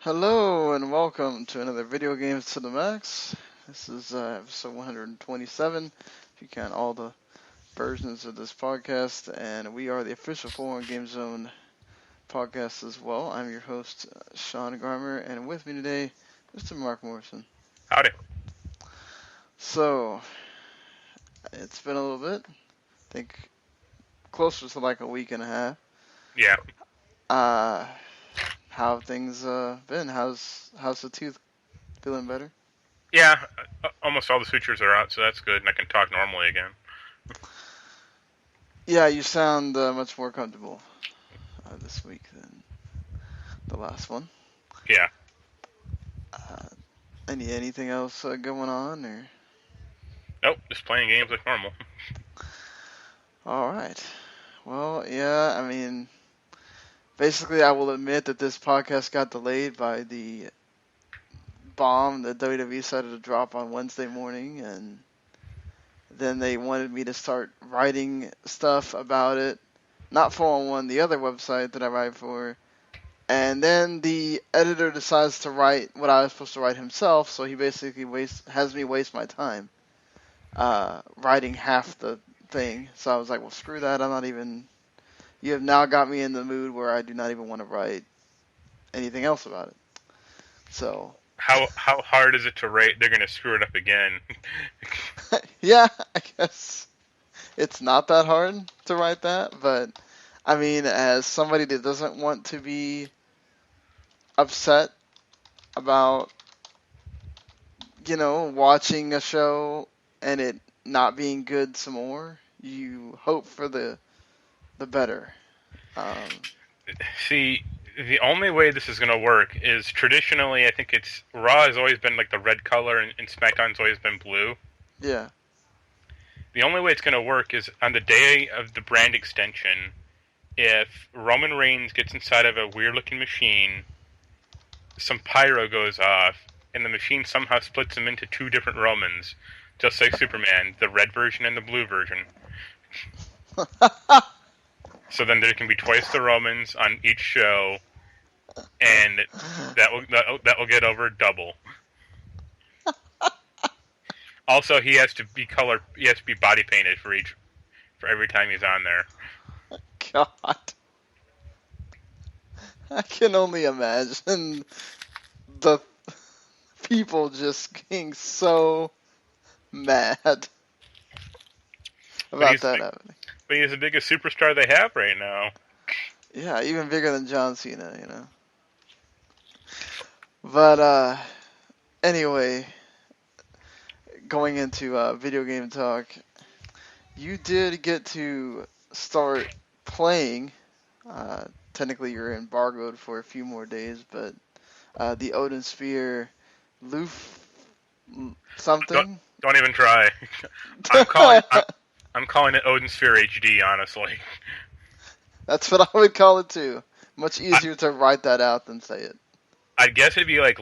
Hello and welcome to another Video Games to the Max. This is episode 127, if you count all the versions of this podcast, and we are the official Foreign Game Zone podcast as well. I'm your host, Sean Garmer, and with me today, Mr. Mark Morrison. Howdy. So, it's been a little bit, I think closer to like a week and a half. Yeah. How have things been? How's the tooth? Feeling better? Yeah, almost all the sutures are out, so that's good, and I can talk normally again. Yeah, you sound much more comfortable this week than the last one. Yeah. Anything else going on, or? Nope, just playing games like normal. All right. Well, yeah, I mean, basically, I will admit that this podcast got delayed by the bomb that WWE decided to drop on Wednesday morning, and then they wanted me to start writing stuff about it, not 411, the other website that I write for. And then the editor decides to write what I was supposed to write himself, so he basically has me waste my time writing half the thing. So I was like, well, screw that. You have now got me in the mood where I do not even want to write anything else about it. So How hard is it to rate? They're gonna screw it up again. yeah, I guess it's not that hard to write that, but I mean, as somebody that doesn't want to be upset about, watching a show and it not being good some more, you hope for the better. See, the only way this is gonna work is traditionally, I think it's Raw has always been like the red color, and SmackDown's always been blue. Yeah. The only way it's gonna work is on the day of the brand extension. If Roman Reigns gets inside of a weird-looking machine, some pyro goes off, and the machine somehow splits him into two different Romans, just like Superman, the red version and the blue version. So then there can be twice the Romans on each show, and that will get over double. Also, he has to be body painted for every time he's on there. God. I can only imagine the people just getting so mad about that happening. But he's the biggest superstar they have right now. Yeah, even bigger than John Cena, But, anyway, going into video game talk, you did get to start playing. Technically, you're embargoed for a few more days, but the Odin Sphere Loof something? Don't even try. I'm calling it Odin Sphere HD, honestly. That's what I would call it too. Much easier to write that out than say it. I guess it'd be like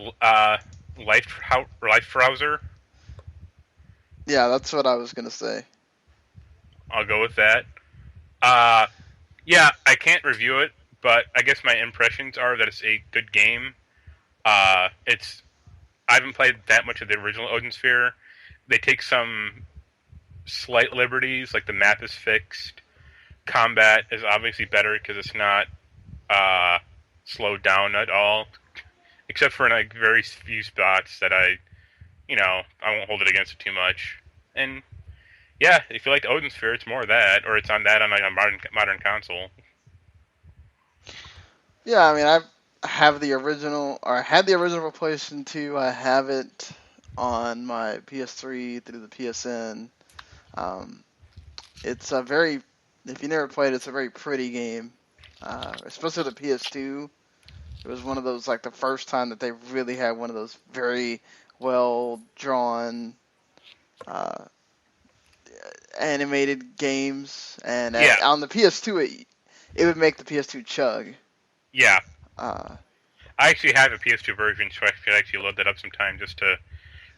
Life Browser. Yeah, that's what I was gonna say. I'll go with that. Yeah, I can't review it, but I guess my impressions are that it's a good game. I haven't played that much of the original Odin Sphere. They take some slight liberties, like the map is fixed. Combat is obviously better because it's not slowed down at all, except for in like very few spots that I won't hold it against it too much. And yeah, if you like the Odin Sphere, it's more of that, or it's on like a modern console. Yeah, I mean, I have the original, or I had the original PlayStation 2. I have it on my PS3 through the PSN. It's a very, if you never played it, it's a very pretty game. Especially the PS2. It was one of those, like the first time that they really had one of those very well drawn animated games. And on the PS2, it would make the PS2 chug. Yeah. I actually have a PS2 version, so I could actually load that up sometime just to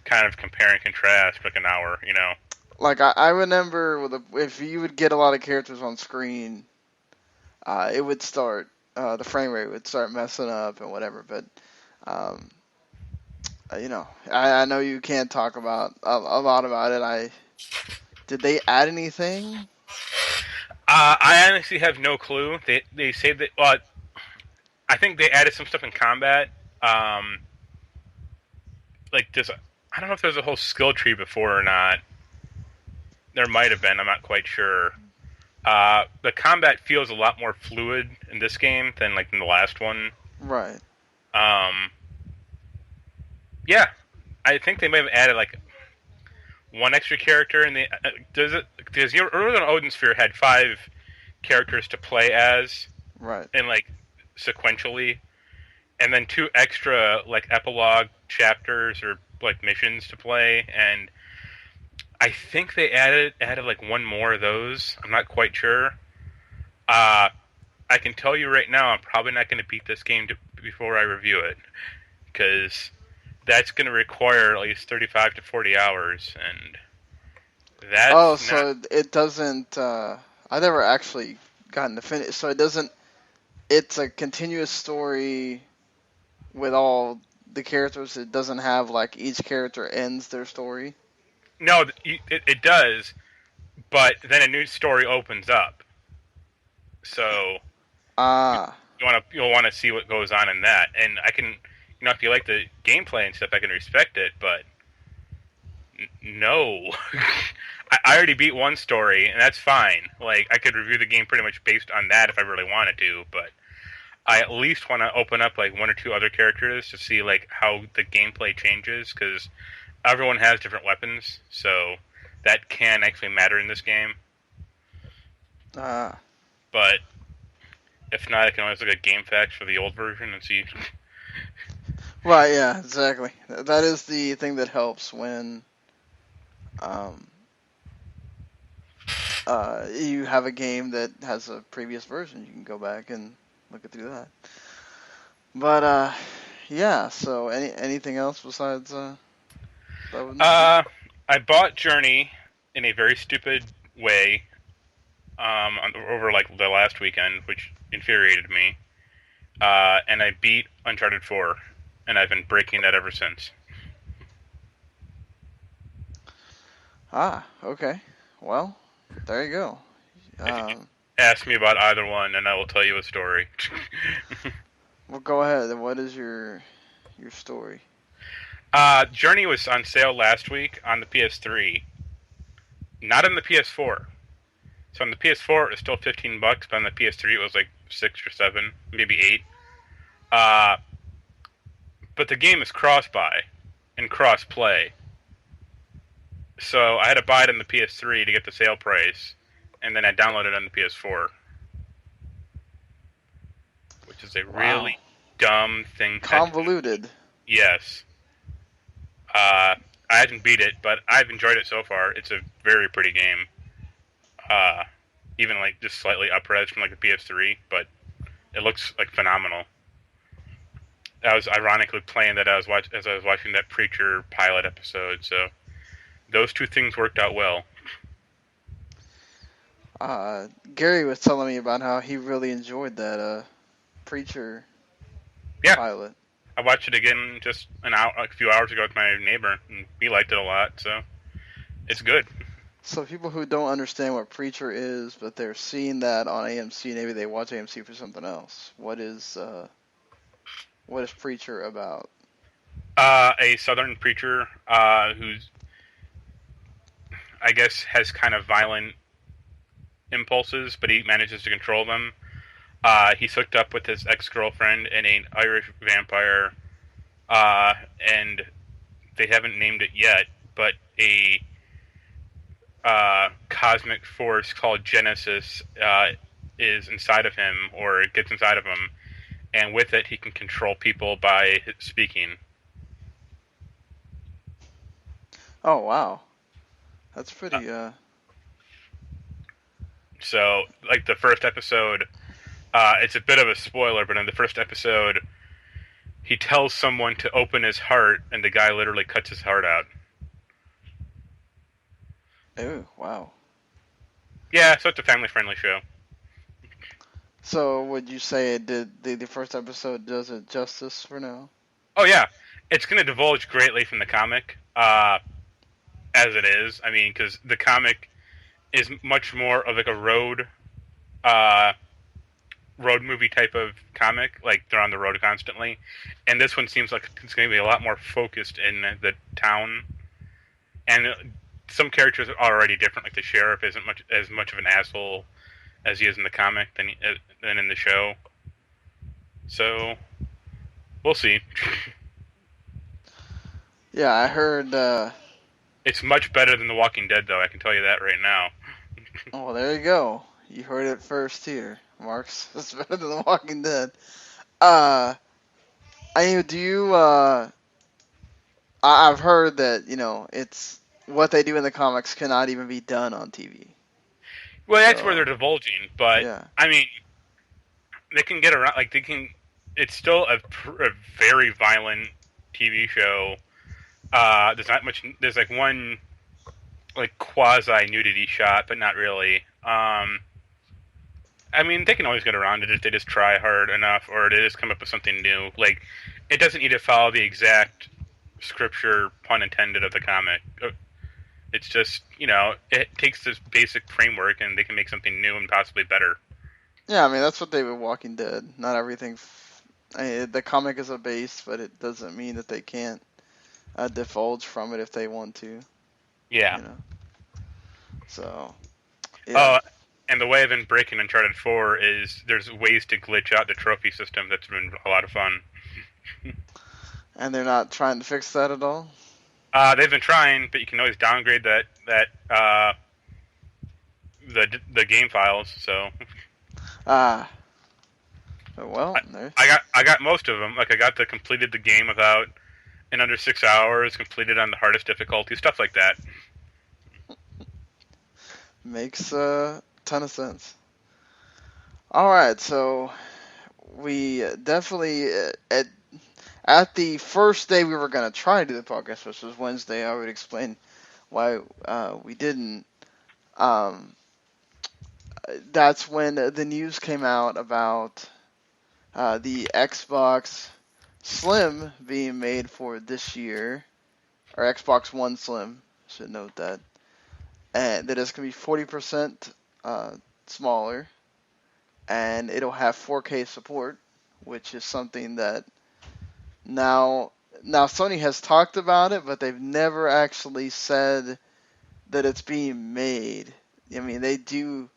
kind of compare and contrast for like an hour, Like, I remember if you would get a lot of characters on screen, it would start, the frame rate would start messing up and whatever, but Um, I know you can't talk about a lot about it. Did they add anything? I honestly have no clue. They say that. Well, I think they added some stuff in combat. Um, like there's, I don't know if there's a whole skill tree before or not. There might have been. I'm not quite sure. The combat feels a lot more fluid in this game than like in the last one. Right. Um, yeah, I think they may have added like one extra character in the. Does your original Odin Sphere had 5 characters to play as, Right. and like sequentially, and then 2 extra like epilogue chapters or like missions to play, and I think they added like one more of those. I'm not quite sure. Uh, I can tell you right now, I'm probably not going to beat this game before I review it, because that's going to require at least 35 to 40 hours, and Oh, that's not. so it doesn't. I never actually gotten to finish. So it doesn't. It's a continuous story with all the characters. It doesn't have like each character ends their story. No, it does, but then a new story opens up. So Ah. you'll want to see what goes on in that, and I can, if you like the gameplay and stuff, I can respect it, but no. I already beat one story, and that's fine. Like, I could review the game pretty much based on that if I really wanted to, but I at least want to open up like 1 or 2 other characters to see like how the gameplay changes, because everyone has different weapons, so that can actually matter in this game. Ah. But if not, I can always look at game facts for the old version and see. Right. Yeah. Exactly. That is the thing that helps when um you have a game that has a previous version. You can go back and look it through that. But yeah. So anything else besides Odin Sphere? Uh, I bought Journey in a very stupid way over like the last weekend, which infuriated me. And I beat Uncharted 4, and I've been breaking that ever since. Ah. Okay. Well, there you go. If you ask me about either one, and I will tell you a story. Well, go ahead. What is your story? Journey was on sale last week on the PS3, not on the PS4. So on the PS4 it was still $15, but on the PS3 it was like 6 or 7, maybe 8. But the game is cross-buy and cross-play. So I had to buy it on the PS3 to get the sale price, and then I downloaded it on the PS4, which is a really dumb thing. Convoluted. Yes. I haven't beat it, but I've enjoyed it so far. It's a very pretty game. Even like just slightly up-res from like the PS3, but it looks like phenomenal. I was ironically playing that as I was watching that Preacher pilot episode, so those 2 things worked out well. Gary was telling me about how he really enjoyed that Preacher pilot. I watched it again just a few hours ago with my neighbor, and he liked it a lot, so it's good. So people who don't understand what Preacher is, but they're seeing that on AMC, maybe they watch AMC for something else. What is Preacher about? A southern preacher who's, I guess, has kind of violent impulses, but he manages to control them. He's hooked up with his ex-girlfriend and an Irish vampire, and they haven't named it yet, but a cosmic force called Genesis is inside of him, or it gets inside of him, and with it he can control people by speaking. Oh, wow. That's pretty, So, like the first episode, it's a bit of a spoiler, but in the first episode, he tells someone to open his heart, and the guy literally cuts his heart out. Oh, wow. Yeah, so it's a family-friendly show. So would you say it did the first episode does it justice for now? Oh yeah, it's going to divulge greatly from the comic, as it is. I mean, because the comic is much more of like a uh, road movie type of comic. Like they're on the road constantly, and this one seems like it's going to be a lot more focused in the town. And some characters are already different. Like the sheriff isn't much of an asshole as he is in the comic than in the show. So we'll see. Yeah, I heard. It's much better than The Walking Dead, though. I can tell you that right now. Oh, there you go. You heard it first here, Marks. It's better than The Walking Dead. Uh, do you? I've heard that it's what they do in the comics cannot even be done on TV. Well, that's where they're So divulging, but yeah, I mean, they can get around. Like they can. It's still a very violent TV show. There's not much. There's like one like quasi nudity shot, but not really. I mean, they can always get around it if they just try hard enough, or they just come up with something new. Like, it doesn't need to follow the exact scripture, pun intended, of the comic. It's just, it takes this basic framework and they can make something new and possibly better. yeah. I mean that's what they were Walking Dead. Not everything. The comic is a base, but it doesn't mean that they can't divulge from it if they want to. Yeah. You know. So Oh, yeah. and the way I've been breaking Uncharted 4 is there's ways to glitch out the trophy system that's been a lot of fun. And they're not trying to fix that at all. They've been trying, but you can always downgrade the game files. So Ah. Well, I got most of them. Like I got completed the game without in under 6 hours, completed on the hardest difficulty, stuff like that. makes a ton of sense. All right, so we definitely at the first day we were gonna try to do the podcast, which was Wednesday. I would explain why we didn't. Um, that's when the news came out about the Xbox Slim being made for this year, or Xbox One Slim. Should note that, and that it's gonna be 40% smaller, and it'll have 4K support, which is something that now Sony has talked about it, but they've never actually said that it's being made. I mean, they do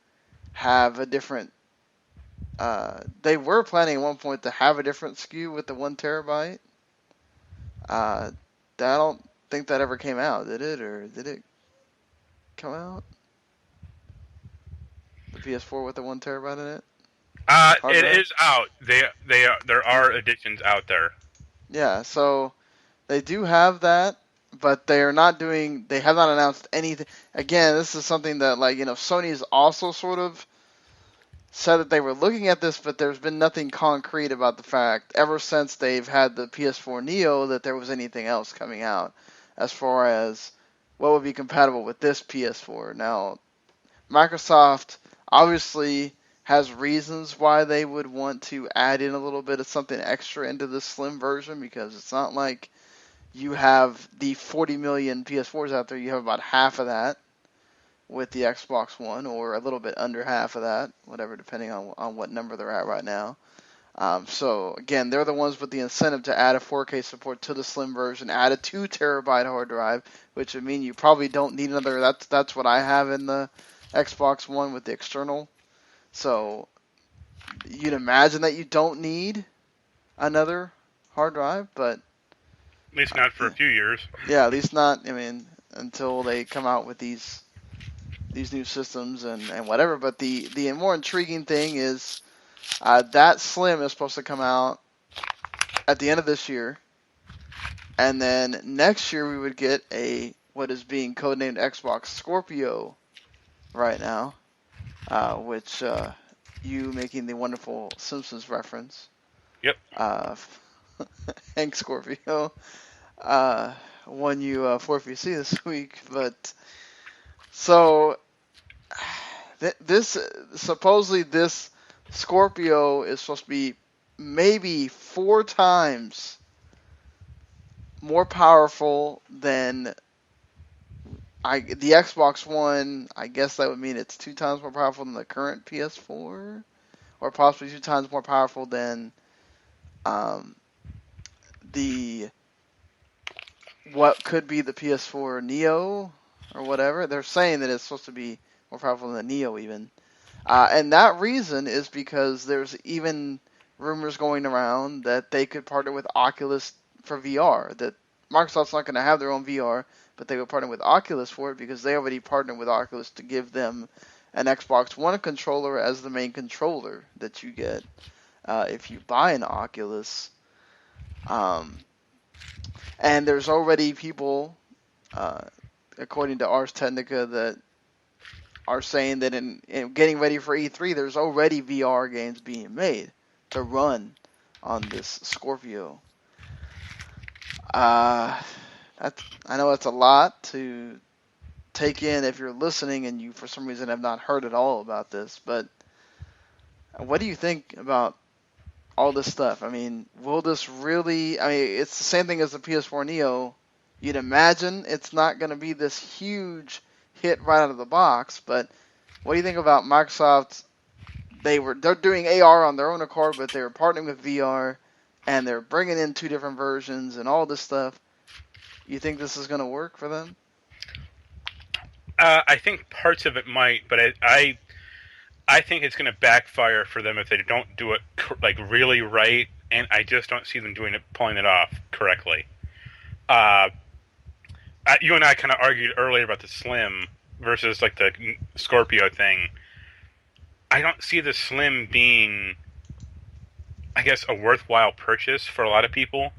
have a different. They were planning at one point to have a different SKU with the 1 TB. I don't think that ever came out, did it? Or did it come out? The PS4 with the 1 TB in it? Hard It drive? is out. There are editions out there. Yeah, so they do have that, but they are not doing. They have not announced anything. Again, this is something that Sony's also sort of said that they were looking at this, but there's been nothing concrete about the fact ever since they've had the PS4 NEO that there was anything else coming out as far as what would be compatible with this PS4. Now, Microsoft obviously has reasons why they would want to add in a little bit of something extra into the slim version, because it's not like you have the 40 million PS4s out there. You have about half of that with the Xbox One, or a little bit under half of that, whatever, depending on what number they're at right now. So again, they're the ones with the incentive to add a 4K support to the slim version, add a 2 TB hard drive, which would mean you probably don't need another. That's what I have in the Xbox One with the external. So you'd imagine that you don't need another hard drive, but At least not for a few years. yeah, at least not. I mean, until they come out with these new systems and whatever. But the more intriguing thing is that Slim is supposed to come out at the end of this year, and then next year we would get a what is being codenamed Xbox Scorpio right now, which you making the wonderful Simpsons reference. Yep. Hank Scorpio won you 4PC this week, but so this supposedly this Scorpio is supposed to be maybe 4 times more powerful than the Xbox One. I guess that would mean it's 2 times more powerful than the current PS4, or possibly 2 times more powerful than um, the what could be the PS4 NEO or whatever. They're saying that it's supposed to be more powerful than the NEO even. And that reason is because there's even rumors going around that they could partner with Oculus for VR. That Microsoft's not going to have their own VR, but they would partner with Oculus for it because they already partnered with Oculus to give them an Xbox One controller as the main controller that you get if you buy an Oculus. And there's already people, according to Ars Technica, that are saying that in getting ready for E3, there's already VR games being made to run on this Scorpio. I know that's a lot to take in if you're listening and you, for some reason, have not heard at all about this. But what do you think about all this stuff? I mean, will this really... I mean, it's the same thing as the PS4 NEO. You'd imagine it's not going to be this huge hit right out of the box, but what do you think about Microsoft? They're doing AR on their own accord, but they're partnering with VR, and they're bringing in 2 different versions and all this stuff. You think this is going to work for them? I think parts of it might, but I think it's going to backfire for them if they don't do it like really right, and I just don't see them pulling it off correctly. You and I kind of argued earlier about the Slim versus like the Scorpio thing. I don't see the Slim being, I guess, a worthwhile purchase for a lot of people.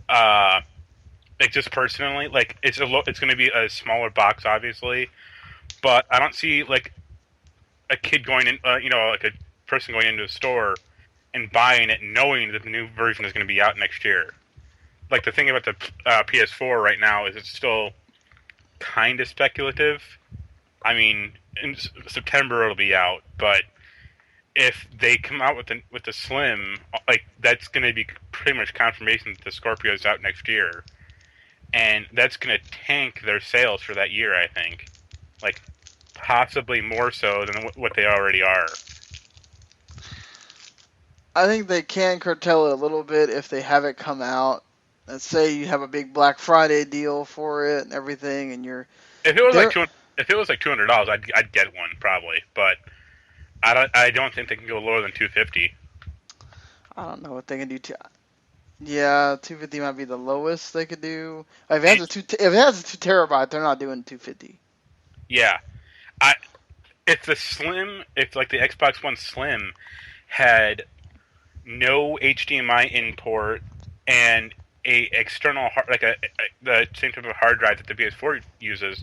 Like just personally, like it's going to be a smaller box, obviously, but I don't see like a kid going in, like a person going into a store and buying it, knowing that the new version is going to be out next year. Like the thing about the PS4 right now is it's still kind of speculative. I mean, in September it'll be out, but if they come out with the Slim, like that's going to be pretty much confirmation that the Scorpio is out next year, and that's going to tank their sales for that year. I think, like possibly more so than what they already are. I think they can curtail it a little bit if they have it come out. Let's say you have a big Black Friday deal for it and everything, and you're... If it was like $200, I'd get one probably, but I don't think they can go lower than $250. I don't know what they can do. Yeah, $250 might be the lowest they could do. If it has a 2 terabyte, they're not doing $250. Yeah, if like the Xbox One Slim had no HDMI input and a external the same type of hard drive that the PS4 uses,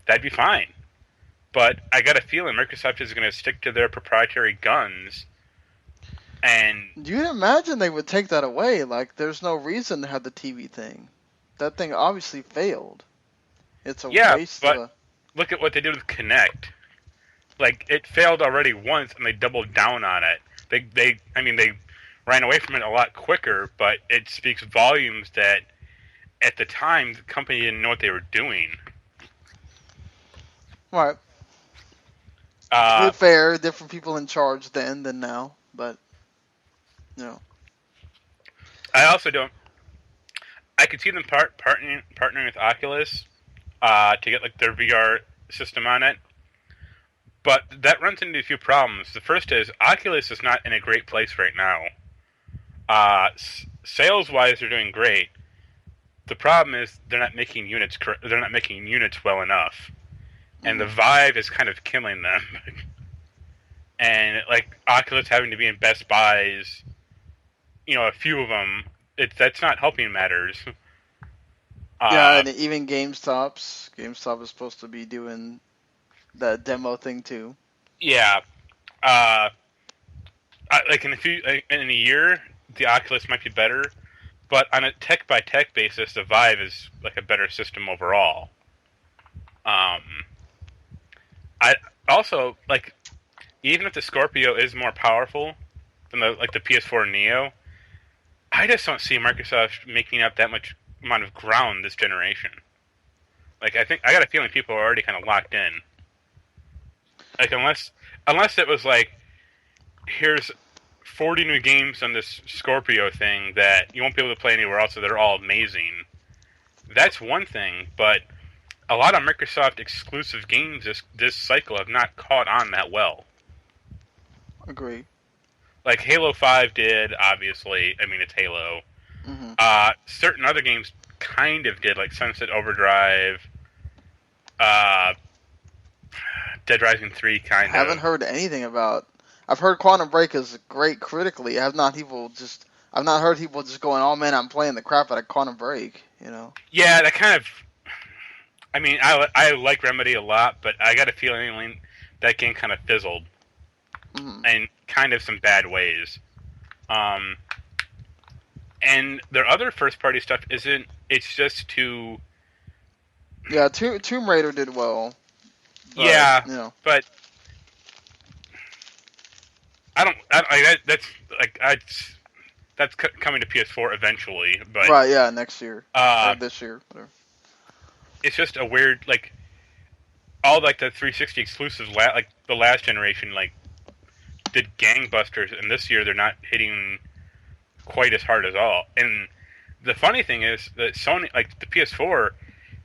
that'd be fine. But I got a feeling Microsoft is going to stick to their proprietary guns. And you'd imagine they would take that away. Like, there's no reason to have the TV thing. That thing obviously failed. It's a waste. But look at what they did with Kinect. Like, it failed already once, and they doubled down on it. They ran away from it a lot quicker, but it speaks volumes that at the time the company didn't know what they were doing. Right. To be fair, different people in charge then than now, but I also don't. I could see them partnering with Oculus to get like their VR system on it, but that runs into a few problems. The first is Oculus is not in a great place right now. Sales-wise, they're doing great. The problem is they're not making units. They're not making units well enough, and the Vive is kind of killing them. And like Oculus having to be in Best Buys, a few of them, that's not helping matters. Yeah, and even GameStop is supposed to be doing the demo thing too. Yeah, like in a year, the Oculus might be better, but on a tech by tech basis, the Vive is like a better system overall. I also like, even if the Scorpio is more powerful than the PS4 NEO, I just don't see Microsoft making up that much amount of ground this generation. Like I got a feeling people are already kind of locked in. Like unless it was like, here's 40 new games on this Scorpio thing that you won't be able to play anywhere else, so they're all amazing. That's one thing, but a lot of Microsoft exclusive games this cycle have not caught on that well. Agree. Like Halo 5 did, obviously. I mean, it's Halo. Mm-hmm. Certain other games kind of did, like Sunset Overdrive, uh, Dead Rising 3, kind of. Haven't heard anything about. I've heard Quantum Break is great critically. I've not heard people just going, "Oh man, I'm playing the crap out of Quantum Break." You know. Yeah, that kind of. I mean, I like Remedy a lot, but I got a feeling that game kind of fizzled, in kind of some bad ways. And their other first-party stuff isn't. It's just too. Yeah, Tomb Raider did well. But, yeah, you know. but that's coming to PS4 eventually. But Right, yeah, next year or this year, whatever. It's just a weird, like, all like the 360 exclusives, like the last generation, like did gangbusters, and this year they're not hitting quite as hard as all. And the funny thing is that Sony, like the PS4,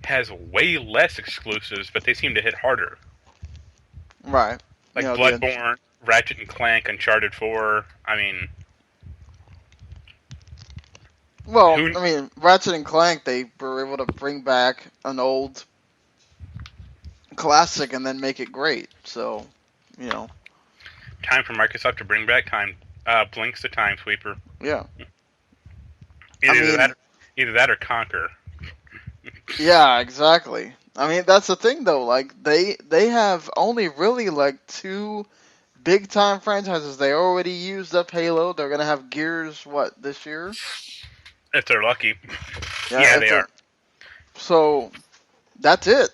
has way less exclusives, but they seem to hit harder. Right. Like Bloodborne, Ratchet and Clank, Uncharted 4. I mean, well, I mean, Ratchet and Clank, they were able to bring back an old classic and then make it great. So, you know. Time for Microsoft to bring back Blink's the Time Sweeper. Yeah. Either that or Conquer. Yeah, exactly. I mean, that's the thing though. Like they have only really like 2 big time franchises. They already used up Halo. They're gonna have Gears this year? If they're lucky. Yeah, they are. So that's it.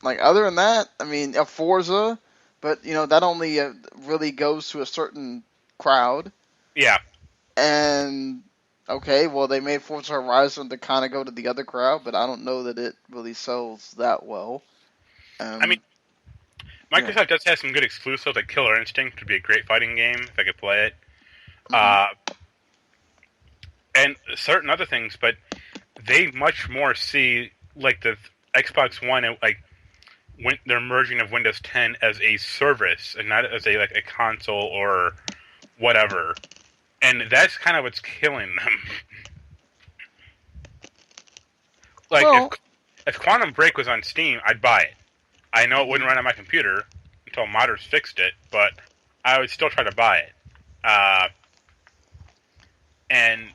Like other than that, I mean, a Forza, but you know that only really goes to a certain crowd. Yeah. And okay, well they made Forza Horizon to kind of go to the other crowd, but I don't know that it really sells that well. I mean, Microsoft does have some good exclusives, like Killer Instinct would be a great fighting game if I could play it. And certain other things, but they much more see like the Xbox One, like their merging of Windows 10 as a service and not as a console or whatever. And that's kind of what's killing them. Like, if Quantum Break was on Steam, I'd buy it. I know it wouldn't run on my computer until modders fixed it, but I would still try to buy it. And,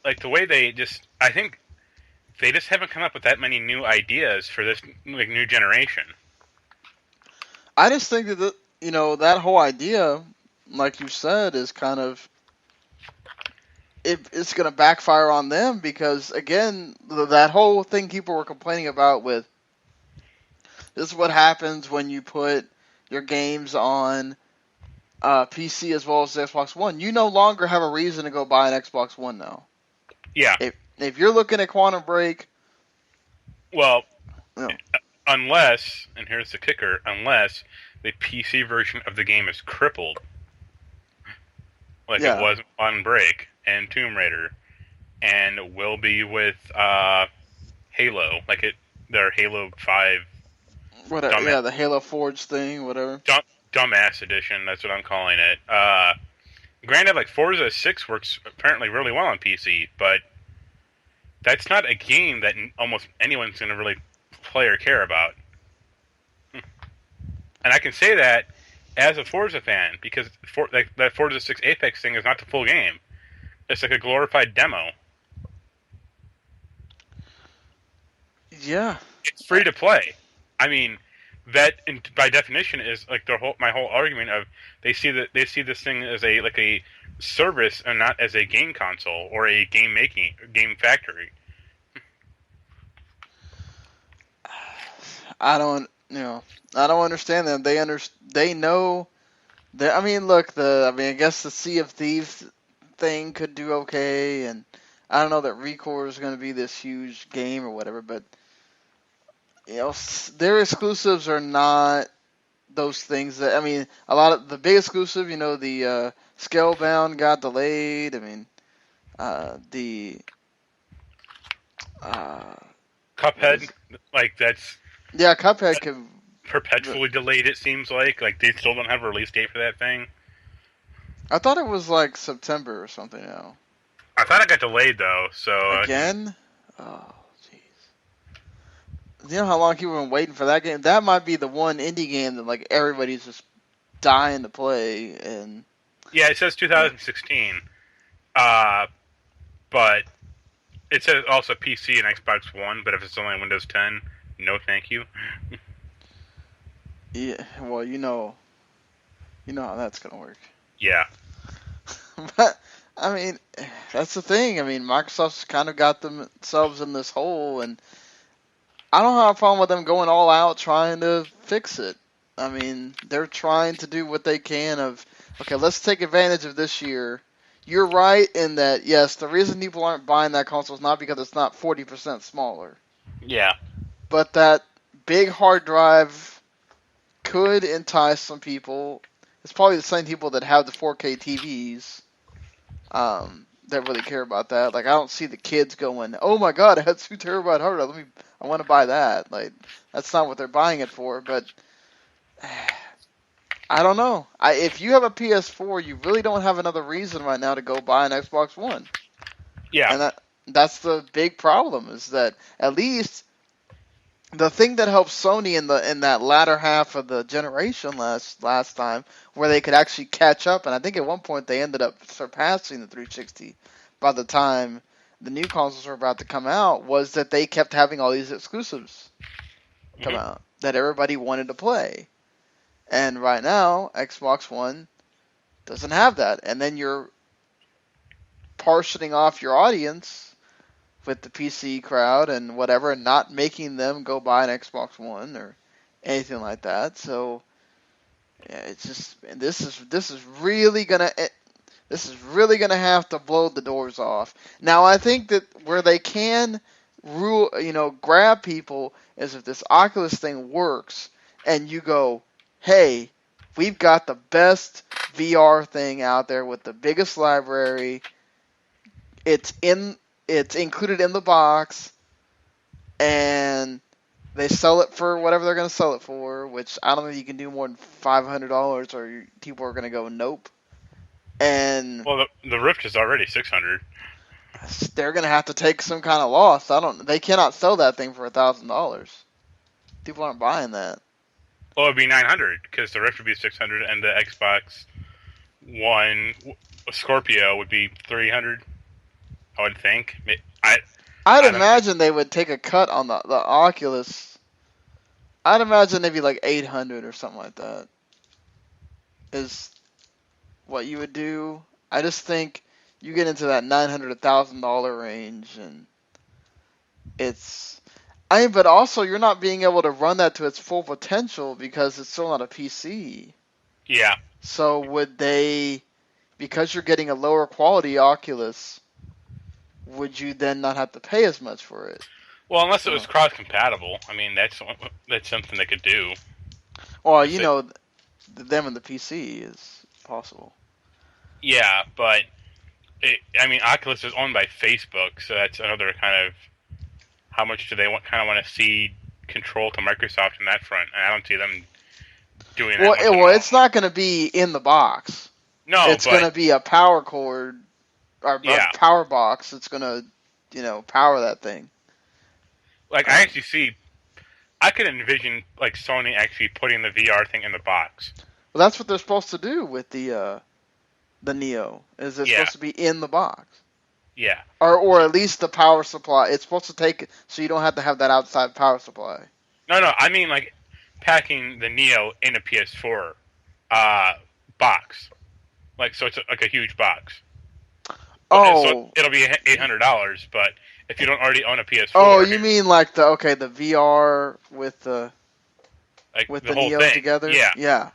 like, the way I think they just haven't come up with that many new ideas for this, like, new generation. I just think that, that whole idea, like you said, is kind of... It's going to backfire on them because, again, that whole thing people were complaining about with this is what happens when you put your games on PC as well as the Xbox One. You no longer have a reason to go buy an Xbox One now. Yeah. If you're looking at Quantum Break... Well, unless, and here's the kicker, unless the PC version of the game is crippled. Like it was on Break and Tomb Raider, and will be with Halo, like their Halo 5. Whatever, the Halo Forge thing, whatever. Dumbass edition, that's what I'm calling it. Granted, like Forza 6 works apparently really well on PC, but that's not a game that almost anyone's going to really play or care about. And I can say that as a Forza fan, because that Forza 6 Apex thing is not the full game. It's like a glorified demo. Yeah. It's free to play. I mean, that by definition is like my whole argument of they see this thing as a service and not as a game console or a game factory. I don't understand them. They know that. I mean, look, I guess the Sea of Thieves thing could do okay, and I don't know that ReCore is going to be this huge game or whatever, but their exclusives are not those things that I mean. A lot of the big exclusive, the Scalebound got delayed. I mean, the what Cuphead, is like that's yeah, Cuphead could. perpetually delayed. It seems like they still don't have a release date for that thing. I thought it was like September or something now. I thought it got delayed though, so Again? Oh, jeez. You know how long people have been waiting for that game? That might be the one indie game that like everybody's just dying to play. And yeah, it says 2016, but it says also PC and Xbox One. But if it's only Windows 10, no, thank you. yeah, well, how that's gonna work. Yeah, But I mean, that's the thing. I mean, Microsoft's kind of got themselves in this hole, and I don't have a problem with them going all out trying to fix it. I mean, they're trying to do what they can okay, let's take advantage of this year. You're right in that, yes, the reason people aren't buying that console is not because it's not 40% smaller. yeah, But that big hard drive could entice some people. It's probably the same people that have the 4K TVs that really care about that. Like, I don't see the kids going, "Oh my God, I had 2 terabyte hard drive. I want to buy that." Like, that's not what they're buying it for. But I don't know. If you have a PS4, you really don't have another reason right now to go buy an Xbox One. yeah. And that's the big problem, is that at least the thing that helped Sony in that latter half of the generation last time, where they could actually catch up, and I think at one point they ended up surpassing the 360 by the time the new consoles were about to come out, was that they kept having all these exclusives come out that everybody wanted to play. And right now, Xbox One doesn't have that. And then you're partitioning off your audience with the PC crowd and whatever, and not making them go buy an Xbox One or anything like that. So yeah, it's just, and this is really gonna have to blow the doors off. Now I think that where they can grab people is if this Oculus thing works and you go, hey, we've got the best VR thing out there with the biggest library. It's included in the box, and they sell it for whatever they're going to sell it for, which I don't think you can do more than $500, or people are going to go nope. And Well, the Rift is already 600. they're going to have to take some kind of loss. They cannot sell that thing for $1,000. People aren't buying that. Well, it'd be 900 because the Rift would be 600, and the Xbox One Scorpio would be 300. I would think. I'd imagine they would take a cut on the Oculus. I'd imagine maybe like 800 or something like that is what you would do. I just think you get into that $900 $1,000 range, and but also you're not being able to run that to its full potential because it's still not a PC. Yeah. So would they, because you're getting a lower quality Oculus, would you then not have to pay as much for it? Well, unless it was cross-compatible. I mean, that's something they could do. Well, them and the PC is possible. Yeah, but Oculus is owned by Facebook, so that's another kind of how much do they want to cede control to Microsoft on that front? And I don't see them doing that. Well, it's not going to be in the box. No, it's going to be a power cord or a power box. It's going to, power that thing. Like I could envision like Sony actually putting the VR thing in the box. Well, that's what they're supposed to do with the Neo. Is it's supposed to be in the box. Yeah. Or at least the power supply. It's supposed to take it so you don't have to have that outside power supply. No. I mean like packing the Neo in a PS4 box. Like so, it's like a huge box. So it'll be $800, but if you don't already own a PS4. Oh, you mean like the VR with the with the whole Neo thing together? Yeah. Yeah.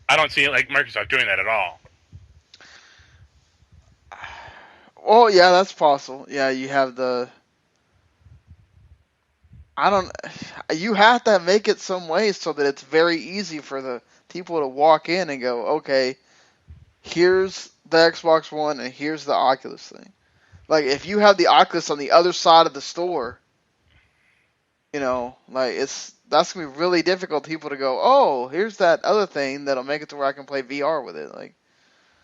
I don't see like Microsoft doing that at all. well, yeah, that's possible. Yeah, you have the. I don't. You have to make it some way so that it's very easy for the people to walk in and go, okay, here's the Xbox One and here's the Oculus thing. Like if you have the Oculus on the other side of the store, like that's gonna be really difficult for people to go, oh, here's that other thing that'll make it to where I can play VR with it. Like,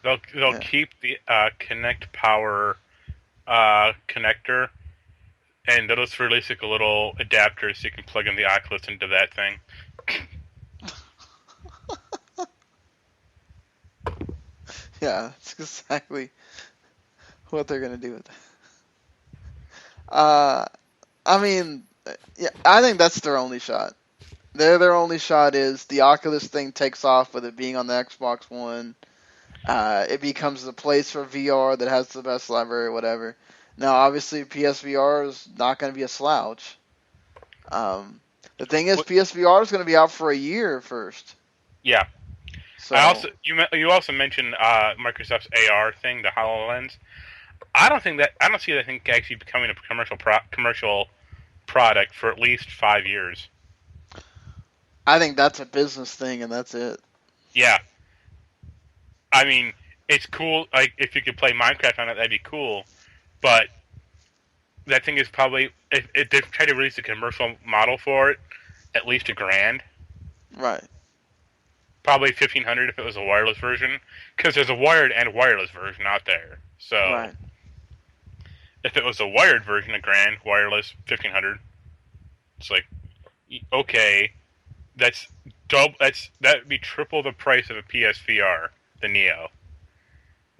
They'll yeah, keep the Connect Power connector, and they'll just release like a little adapter so you can plug in the Oculus into that thing. yeah, that's exactly what they're gonna do with it. Uh, I mean, yeah, I think that's their only shot. Their only shot is the Oculus thing takes off with it being on the Xbox One. It becomes the place for VR that has the best library, whatever. Now, obviously, PSVR is not going to be a slouch. The thing is, PSVR is going to be out for a year first. Yeah. So You also mentioned Microsoft's AR thing, the HoloLens. I don't see that thing actually becoming a commercial product for at least 5 years. I think that's a business thing, and that's it. Yeah. I mean, it's cool. Like if you could play Minecraft on it, that'd be cool. But that thing is probably if they try to release a commercial model for it, at least $1,000. Right. Probably 1,500 if it was a wireless version, because there's a wired and wireless version out there. So Right. if it was a wired version, $1,000, wireless 1,500. It's like, okay, that's double. That would be triple the price of a PSVR, the Neo.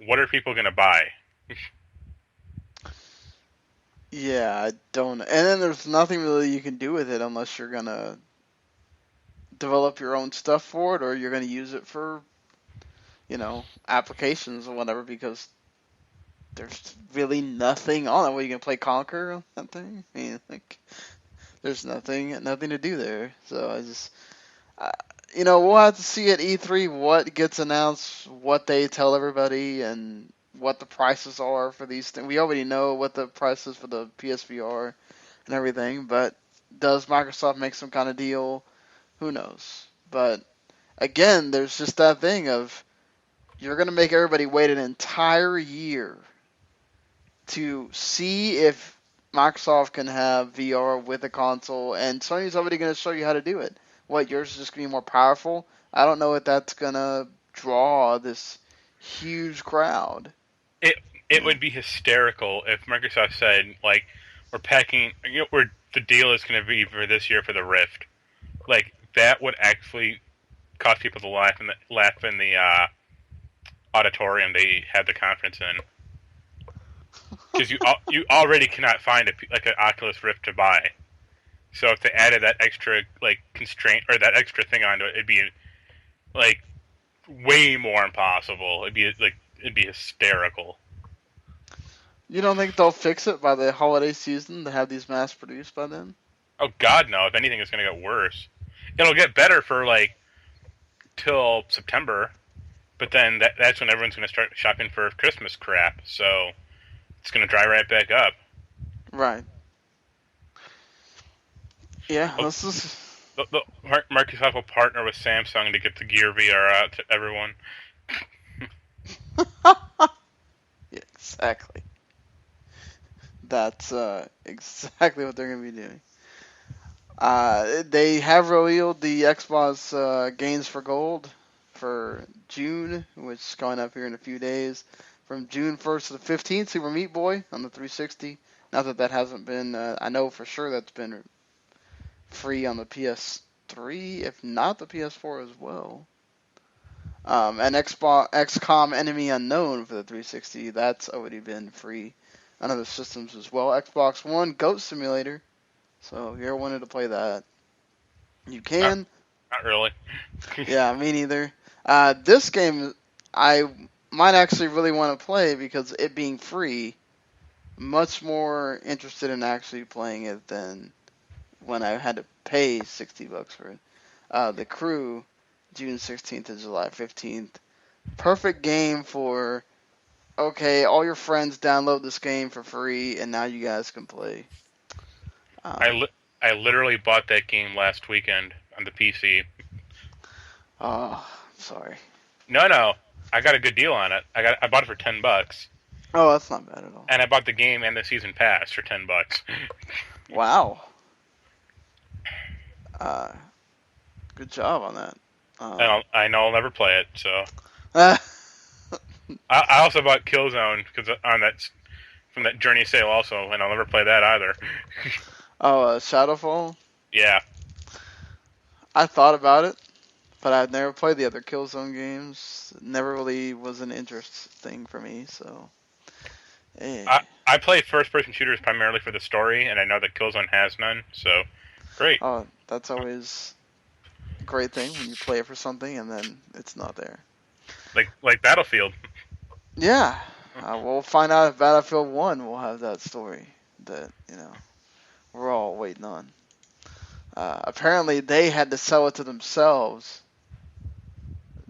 What are people gonna buy? Yeah, I don't. And then there's nothing really you can do with it unless you're gonna develop your own stuff for it, or you're gonna use it for, applications or whatever. Because there's really nothing on it. Well, you can play Conquer on that thing. I mean, like, there's nothing to do there. So we'll have to see at E3 what gets announced, what they tell everybody, and what the prices are for these things. We already know what the price is for the PSVR and everything, but does Microsoft make some kind of deal? Who knows? But again, there's just that thing of you're going to make everybody wait an entire year to see if Microsoft can have VR with a console, and Sony's already going to show you how to do it. What, yours is just going to be more powerful? I don't know if that's going to draw this huge crowd. It would be hysterical if Microsoft said, like, we're packing, where the deal is going to be for this year for the Rift. Like, that would actually cause people to laugh in the auditorium they had the conference in. Because you already cannot find an Oculus Rift to buy. So if they added that extra constraint or that extra thing onto it, it'd be like way more impossible. It'd be hysterical. You don't think they'll fix it by the holiday season to have these mass produced by then? Oh God, no! If anything, it's going to get worse. It'll get better for till September, but then that's when everyone's going to start shopping for Christmas crap. So it's going to dry right back up. Right. Yeah, Microsoft will partner with Samsung to get the Gear VR out to everyone. Yeah, exactly. That's exactly what they're going to be doing. They have revealed the Xbox Games for Gold for June, which is coming up here in a few days. From June 1st to the 15th, Super Meat Boy on the 360. Not that hasn't been, I know for sure that's been free on the PS3, if not the PS4 as well. And XCOM Enemy Unknown for the 360, that's already been free on other systems as well. Xbox One Goat Simulator. So if you ever wanted to play that, you can. Not really. Yeah, me neither. This game I might actually really want to play because it being free, much more interested in actually playing it than when I had to pay $60 for it. The Crew, June 16th to July 15th. Perfect game for okay, all your friends download this game for free, and now you guys can play. I, Um, li- I literally bought that game last weekend on the PC. oh, sorry. No, I got a good deal on it. I bought it for $10, Oh, that's not bad at all. and I bought the game and the season pass for $10. Wow. Uh, good job on that. I know I'll never play it, so Uh, I also bought Killzone because on that from that Journey sale also, and I'll never play that either. Shadowfall. Yeah, I thought about it, but I've never played the other Killzone games. It never really was an interest thing for me. So, eh. I play first-person shooters primarily for the story, and I know that Killzone has none, so great. Oh, that's always a great thing when you play it for something and then it's not there. Like Battlefield. Yeah, we'll find out if Battlefield 1 will have that story that, we're all waiting on. Apparently, they had to sell it to themselves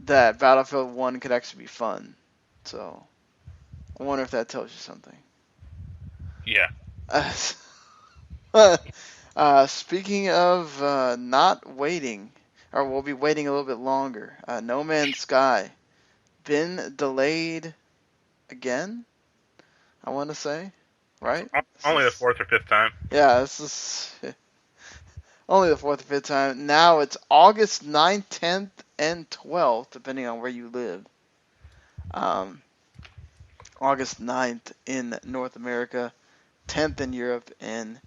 that Battlefield 1 could actually be fun. So, I wonder if that tells you something. Yeah. Speaking of not waiting, or we'll be waiting a little bit longer, No Man's Sky been delayed again, I want to say, right? Only the fourth or fifth time. Yeah, this is only the fourth or fifth time. Now it's August 9th, 10th, and 12th, depending on where you live. August 9th in North America, 10th in Europe, and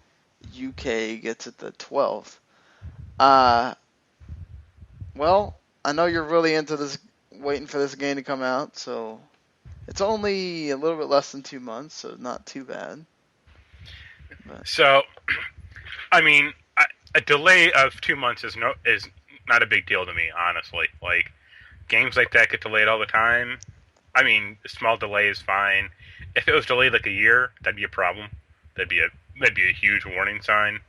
UK gets it the 12th. Well, I know you're really into this, waiting for this game to come out, so it's only a little bit less than 2 months, so not too bad. But. So, I mean, a delay of 2 months is not a big deal to me, honestly. Like, games like that get delayed all the time. I mean, a small delay is fine. If it was delayed like a year, that'd be a problem. That'd be a huge warning sign.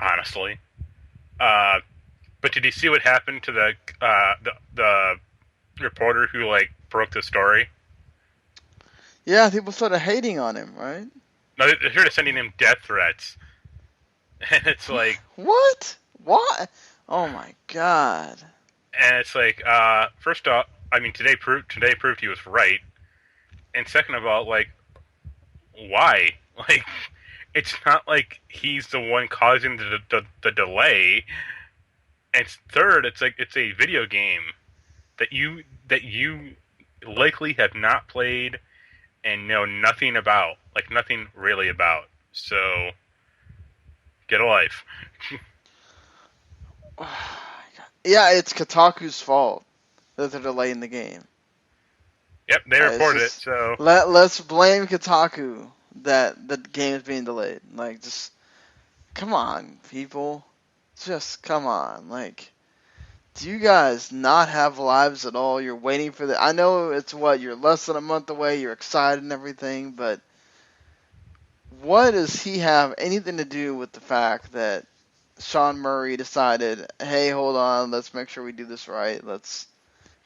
Honestly. But did you see what happened to the reporter who broke the story? Yeah, people started hating on him, right? No, they started sending him death threats, and it's like, what? What? Oh my god! and it's like, first off, I mean, today proved he was right, and second of all, why? Like, it's not like he's the one causing the delay. And third, it's a video game that you likely have not played and know nothing about, nothing really about. So, get a life. Yeah, it's Kotaku's fault that they're delaying the game. Yep, they reported it. So let's blame Kotaku that the game is being delayed. Just come on, people. Just come on. Do you guys not have lives at all? You're waiting for the. I know you're less than a month away. You're excited and everything, but what does he have anything to do with the fact that Sean Murray decided, hey, hold on, let's make sure we do this right. Let's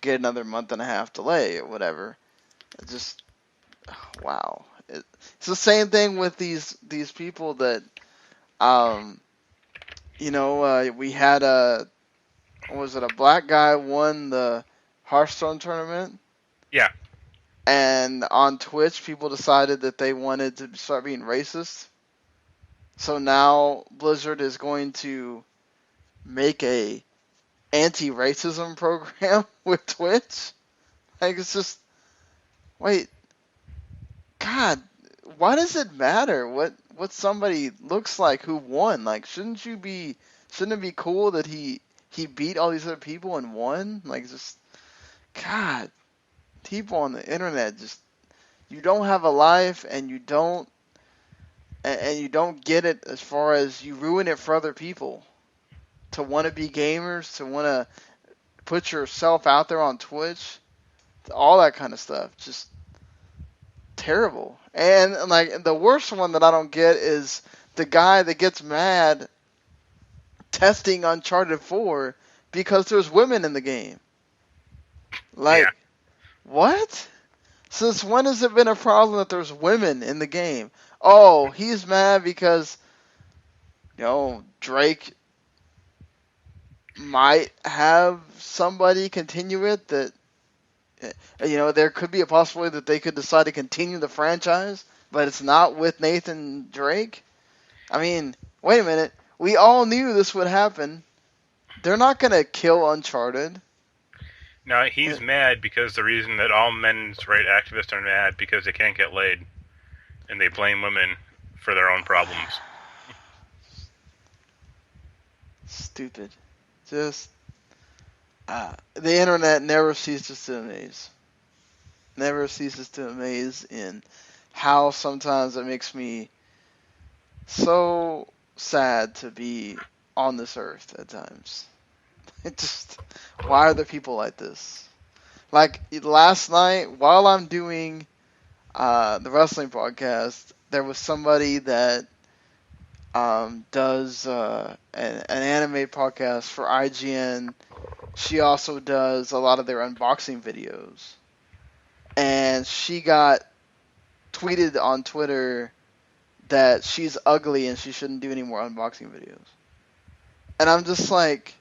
get another month and a half delay or whatever. It just, wow. It's the same thing with these people that, we had a black guy won the Hearthstone tournament? yeah, And on Twitch, people decided that they wanted to start being racist. So now Blizzard is going to make a anti-racism program with Twitch. It's just, wait, God, why does it matter what somebody looks like who won? Shouldn't it be cool that he beat all these other people and won? God, people on the internet you don't have a life and you don't get it, as far as you ruin it for other people to want to be gamers, to want to put yourself out there on Twitch, all that kind of stuff. Just terrible. And the worst one that I don't get is the guy that gets mad testing Uncharted 4 because there's women in the game. yeah. What? Since when has it been a problem that there's women in the game? Oh, he's mad because Drake might have somebody continue it that there could be a possibility that they could decide to continue the franchise, but it's not with Nathan Drake. I mean, wait a minute. We all knew this would happen. They're not gonna kill Uncharted. No, he's mad because the reason that all men's right activists are mad because they can't get laid, and they blame women for their own problems. Stupid. Just the internet never ceases to amaze. Never ceases to amaze in how sometimes it makes me so sad to be on this earth at times. It just, why are there people like this? Like last night, while I'm doing the wrestling podcast, there was somebody that does an anime podcast for IGN. She also does a lot of their unboxing videos. And she got tweeted on Twitter that she's ugly and she shouldn't do any more unboxing videos. And I'm just like,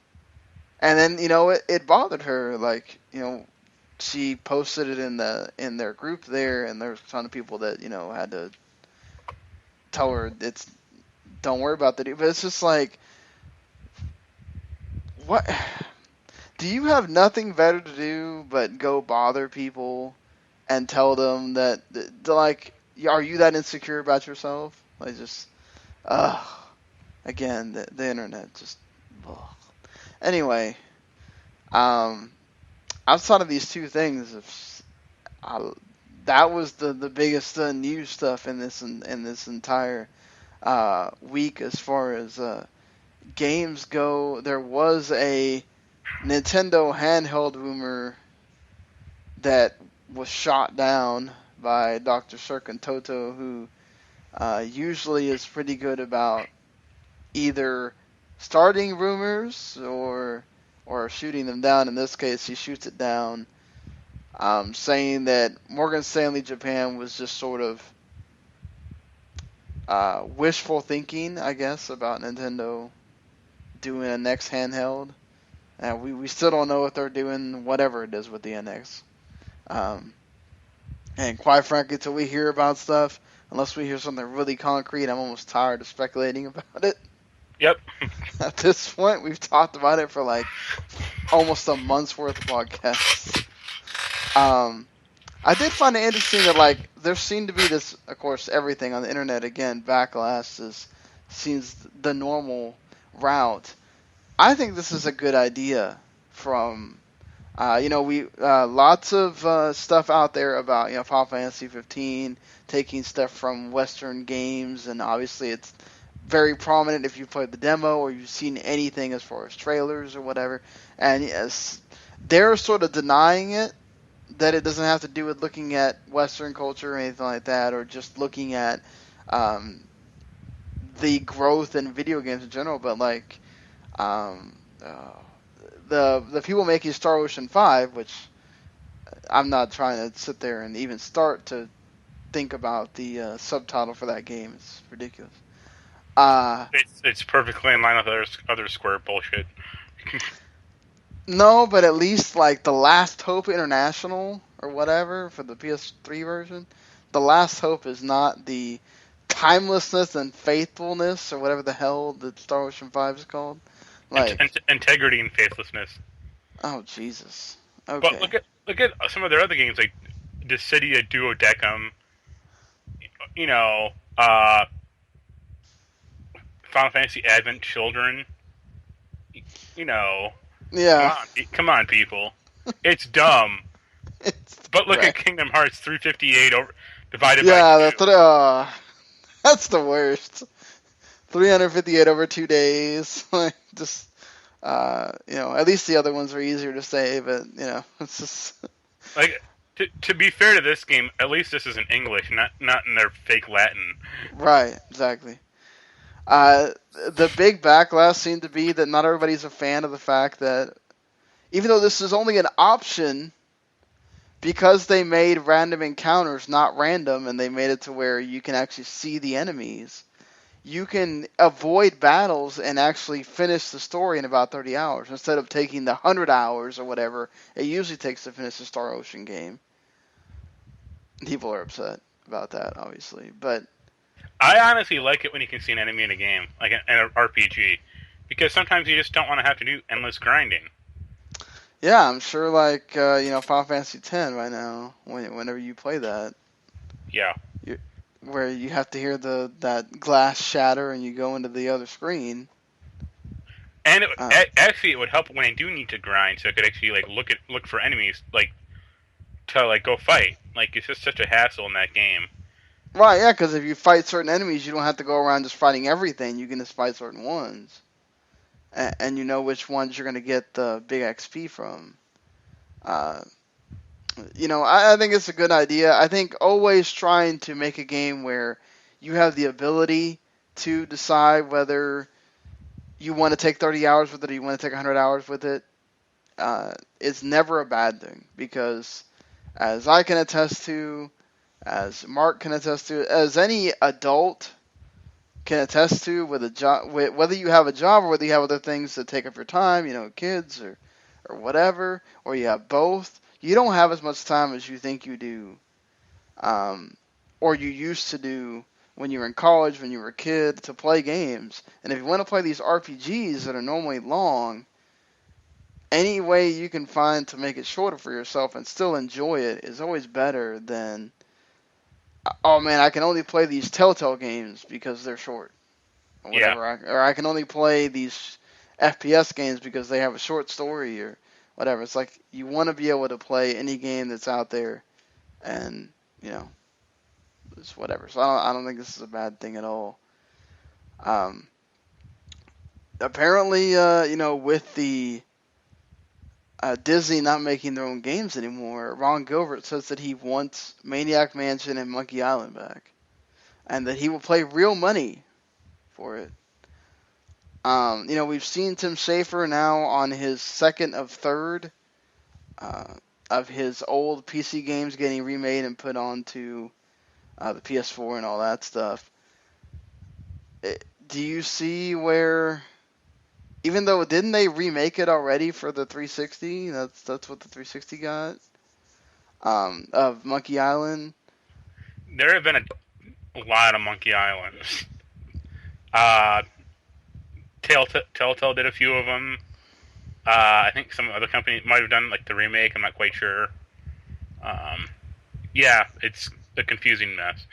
and then it bothered her. Like she posted it in their group there, and there's a ton of people that had to tell her don't worry about that. But it's just like, what? Do you have nothing better to do but go bother people and tell them that, like, are you that insecure about yourself? Like, just, again, the internet just, ugh. Anyway, outside of these two things, that was the biggest news stuff in this entire week as far as games go. There was a Nintendo handheld rumor that was shot down by Dr. Serkin Toto, who usually is pretty good about either starting rumors or shooting them down. In this case, he shoots it down, saying that Morgan Stanley Japan was just sort of wishful thinking, I guess, about Nintendo doing a next handheld. We still don't know if they're doing whatever it is with the NX. And quite frankly, until we hear about stuff, unless we hear something really concrete, I'm almost tired of speculating about it. Yep. At this point, we've talked about it for like almost a month's worth of podcasts. I did find it interesting that like there seemed to be this, of course, everything on the internet again, backlash seems the normal route. I think this is a good idea from, lots of stuff out there about, Final Fantasy 15, taking stuff from Western games, and obviously it's very prominent if you've played the demo or you've seen anything as far as trailers or whatever. And yes, they're sort of denying it, that it doesn't have to do with looking at Western culture or anything like that, or just looking at the growth in video games in general, but like the people making Star Ocean 5, which I'm not trying to sit there and even start to think about the subtitle for that game. It's ridiculous. It's perfectly in line with other Square bullshit. No, but at least like The Last Hope International or whatever for the PS3 version, The Last Hope is not the timelessness and faithfulness or whatever the hell that Star Ocean 5 is called. Like integrity and faithlessness. Oh Jesus. Okay. But look at some of their other games like Dissidia Duodecum. Final Fantasy Advent Children. Yeah. Come on, people. It's dumb. But look at Kingdom Hearts 358 divided by 2. Yeah, that's the worst. 358 over 2 days. Just, at least the other ones are easier to say, but, it's just... Like, to be fair to this game, at least this is in English, not in their fake Latin. Right, exactly. The big backlash seemed to be that not everybody's a fan of the fact that, even though this is only an option, because they made random encounters not random, and they made it to where you can actually see the enemies, you can avoid battles and actually finish the story in about 30 hours instead of taking the 100 hours or whatever it usually takes to finish a Star Ocean game. People are upset about that, obviously, but I honestly like it when you can see an enemy in a game, like in an RPG, because sometimes you just don't want to have to do endless grinding. yeah, I'm sure like Final Fantasy X right now, whenever you play that, Yeah. where you have to hear that glass shatter and you go into the other screen. And Uh, actually, it would help when I do need to grind, so I could actually like look for enemies, like to like go fight. Like it's just such a hassle in that game. right, yeah, because if you fight certain enemies, you don't have to go around just fighting everything. You can just fight certain ones, and you know which ones you're going to get the big XP from. Uh, I think it's a good idea. I think always trying to make a game where you have the ability to decide whether you want to take 30 hours with it or you want to take 100 hours with it, is never a bad thing, because as I can attest to, as Mark can attest to, as any adult can attest to, with a job, whether you have a job or whether you have other things that take up your time, kids or whatever, or you have both, you don't have as much time as you think you do, or you used to do when you were in college, when you were a kid, to play games. And if you want to play these RPGs that are normally long, any way you can find to make it shorter for yourself and still enjoy it is always better than, oh man, I can only play these Telltale games because they're short, or Yeah. whatever. Or I can only play these FPS games because they have a short story or whatever. It's like you want to be able to play any game that's out there, and it's whatever. So I don't think this is a bad thing at all. Um, Apparently, with the Disney not making their own games anymore, Ron Gilbert says that he wants Maniac Mansion and Monkey Island back, and that he will pay real money for it. We've seen Tim Schafer now on his second of third uh, of his old PC games getting remade and put onto the PS4 and all that stuff. Do you see where, even though didn't they remake it already for the 360? That's what the 360 got. Of Monkey Island. There have been a lot of Monkey Islands. Uh, Telltale did a few of them. I think some other company might have done like the remake. I'm not quite sure. Yeah, it's a confusing mess.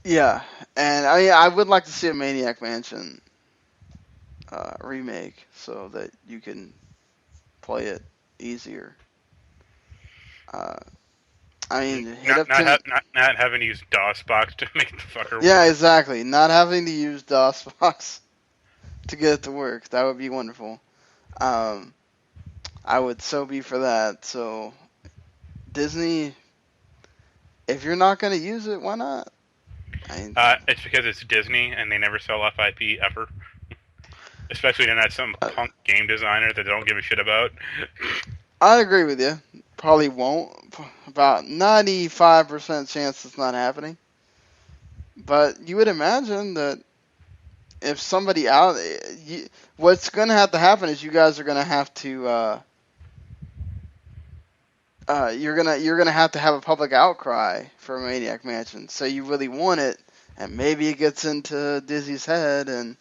Yeah, and I would like to see a Maniac Mansion remake so that you can play it easier. Uh, hit up Tim. Not having to use DOSBox to make the fucker Yeah, work. exactly. Not having to use DOSBox to get it to work. That would be wonderful. Um, I would so be for that. So Disney, if you're not going to use it, why not? It's because it's Disney and they never sell off IP ever. Especially when that's some punk game designer that they don't give a shit about. I agree with you. Probably won't. About 95% chance it's not happening. But you would imagine that if somebody out, what's going to have to happen is you guys are going to have to, you're gonna have to have a public outcry for Maniac Mansion. So you really want it, and maybe it gets into Disney's head, and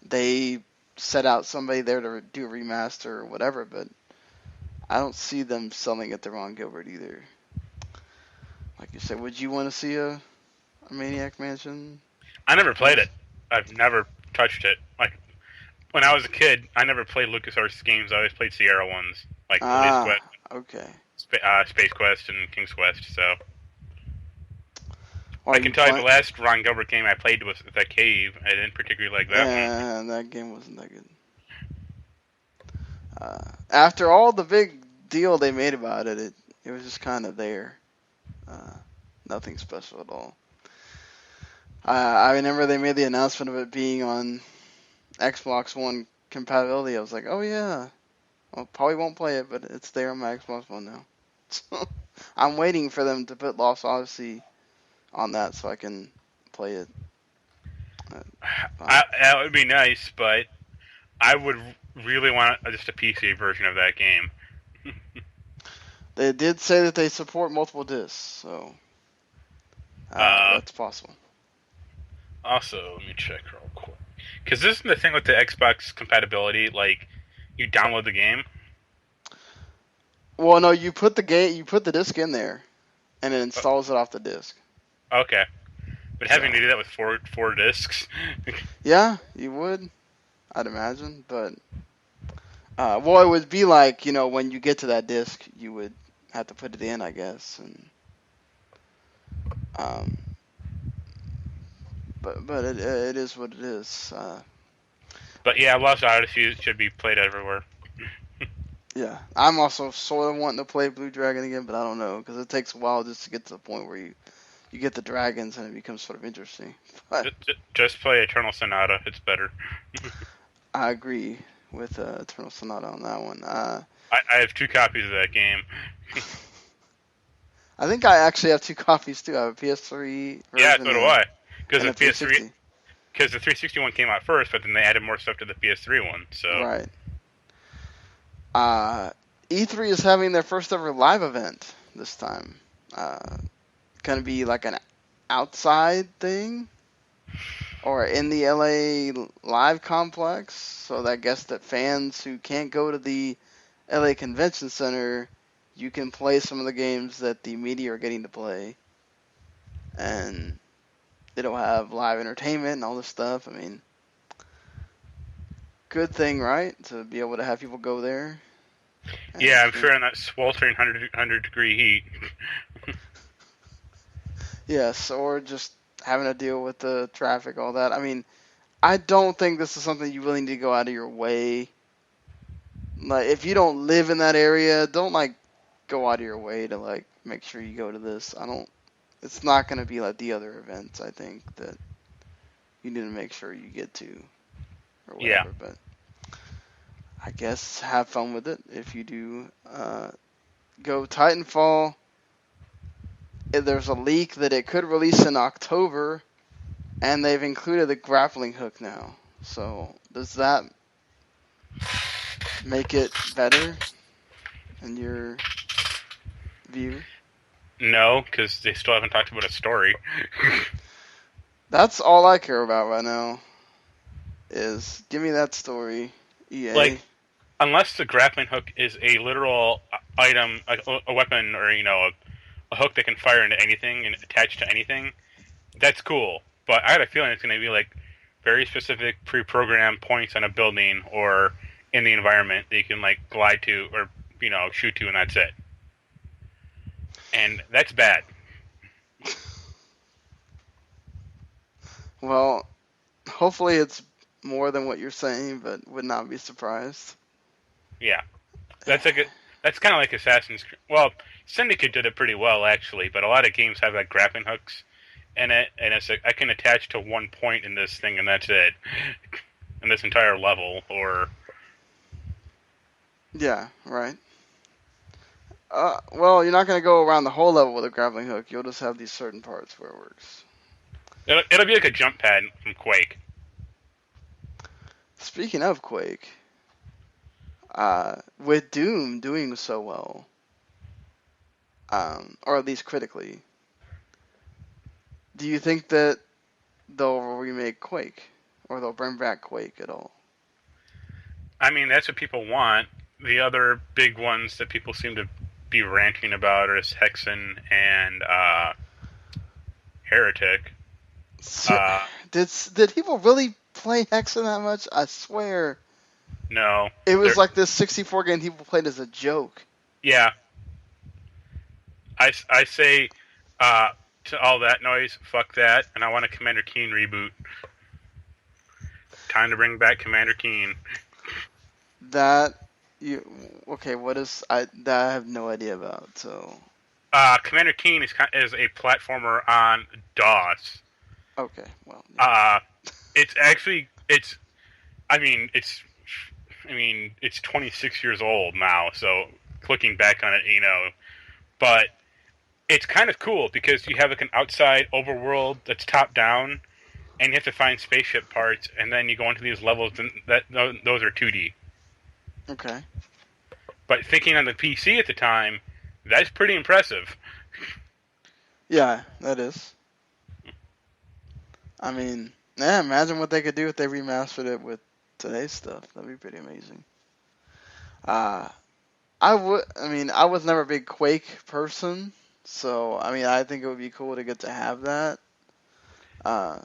they set out somebody there to do a remaster or whatever. But I don't see them selling it to Ron Gilbert either. Like you said, would you want to see a Maniac Mansion? I never played it. I've never touched it. Like when I was a kid, I never played LucasArts games. I always played Sierra ones, like Police Quest, Okay. Space Quest, and King's Quest. So Are I can tell you the last Ron Gilbert game I played was The Cave. I didn't particularly like that one. That game wasn't that good. After all the big deal they made about it, it was just kind of there. Nothing special at all. I remember they made the announcement of it being on Xbox One compatibility. I was like, oh yeah. Well, probably won't play it, but it's there on my Xbox One now. So I'm waiting for them to put Lost Odyssey on that so I can play it. That would be nice, but I would really want just a PC version of that game. They did say that they support multiple discs, so that's possible. Also, let me check real quick. Because this is the thing with the Xbox compatibility, like, you download the game. Well, no, you put the disc in there, and it installs it off the disc. Okay. But having to do that with four discs? Yeah, you would, I'd imagine, but... well, it would be like, when you get to that disc, you would have to put it in, I guess, and... But it is what it is. But yeah, Lost Odyssey should be played everywhere. Yeah, I'm also sort of wanting to play Blue Dragon again, but I don't know, because it takes a while just to get to the point where you get the dragons and it becomes sort of interesting. But just play Eternal Sonata, it's better. I agree with Eternal Sonata on that one. I have 2 copies of that game. I think I actually have 2 copies too. I have a PS3 version. Yeah, so do I. Because the PS3. Because the 360 one came out first, but then they added more stuff to the PS3 one. So right. E3 is having their first ever live event this time. Going to be like an outside thing, or in the LA Live complex. So I guess that fans who can't go to the LA Convention Center, you can play some of the games that the media are getting to play, and it'll have live entertainment and all this stuff. I mean, good thing, right? To be able to have people go there. Yeah, I'm sure in that sweltering 100 degree heat. Yes, or just having to deal with the traffic, all that. I mean, I don't think this is something you really need to go out of your way. Like, if you don't live in that area, don't, go out of your way to, make sure you go to this. It's not going to be like the other events, I think, that you need to make sure you get to, or whatever. Yeah. But I guess have fun with it if you do go Titanfall. There's a leak that it could release in October, and they've included the grappling hook now. So does that make it better in your view? No, because they still haven't talked about a story. That's all I care about right now. Is give me that story, EA. Unless the grappling hook is a literal item, a weapon, or a hook that can fire into anything and attach to anything, that's cool. But I had a feeling it's going to be very specific pre-programmed points on a building or in the environment that you can glide to or shoot to, and that's it. And that's bad. Well, hopefully it's more than what you're saying, but would not be surprised. Yeah, that's kind of like Assassin's Creed. Well, Syndicate did it pretty well actually, but a lot of games have grappling hooks in it, and it's I can attach to one point in this thing, and that's it, in this entire level. Or yeah, right. Well, you're not going to go around the whole level with a grappling hook. You'll just have these certain parts where it works. It'll be like a jump pad from Quake. Speaking of Quake, with Doom doing so well, or at least critically, do you think that they'll remake Quake, or they'll bring back Quake at all? I mean, that's what people want. The other big ones that people seem to be ranting about are Hexen and Heretic. Did people really play Hexen that much? I swear. No. It was like this 64 game people played as a joke. Yeah. I say to all that noise, fuck that, and I want a Commander Keen reboot. Time to bring back Commander Keen. What is that? I have no idea about. So. Commander Keen is a platformer on DOS. Okay, well. Yeah. It's I mean, it's 26 years old now, so looking back on it, but it's kind of cool because you have like an outside overworld that's top down, and you have to find spaceship parts, and then you go into these levels, and those are 2D. Okay. But thinking on the PC at the time, that's pretty impressive. Yeah, that is. I mean, yeah, imagine what they could do if they remastered it with today's stuff. That'd be pretty amazing. I was never a big Quake person, so I mean, I think it would be cool to get to have that. Uh,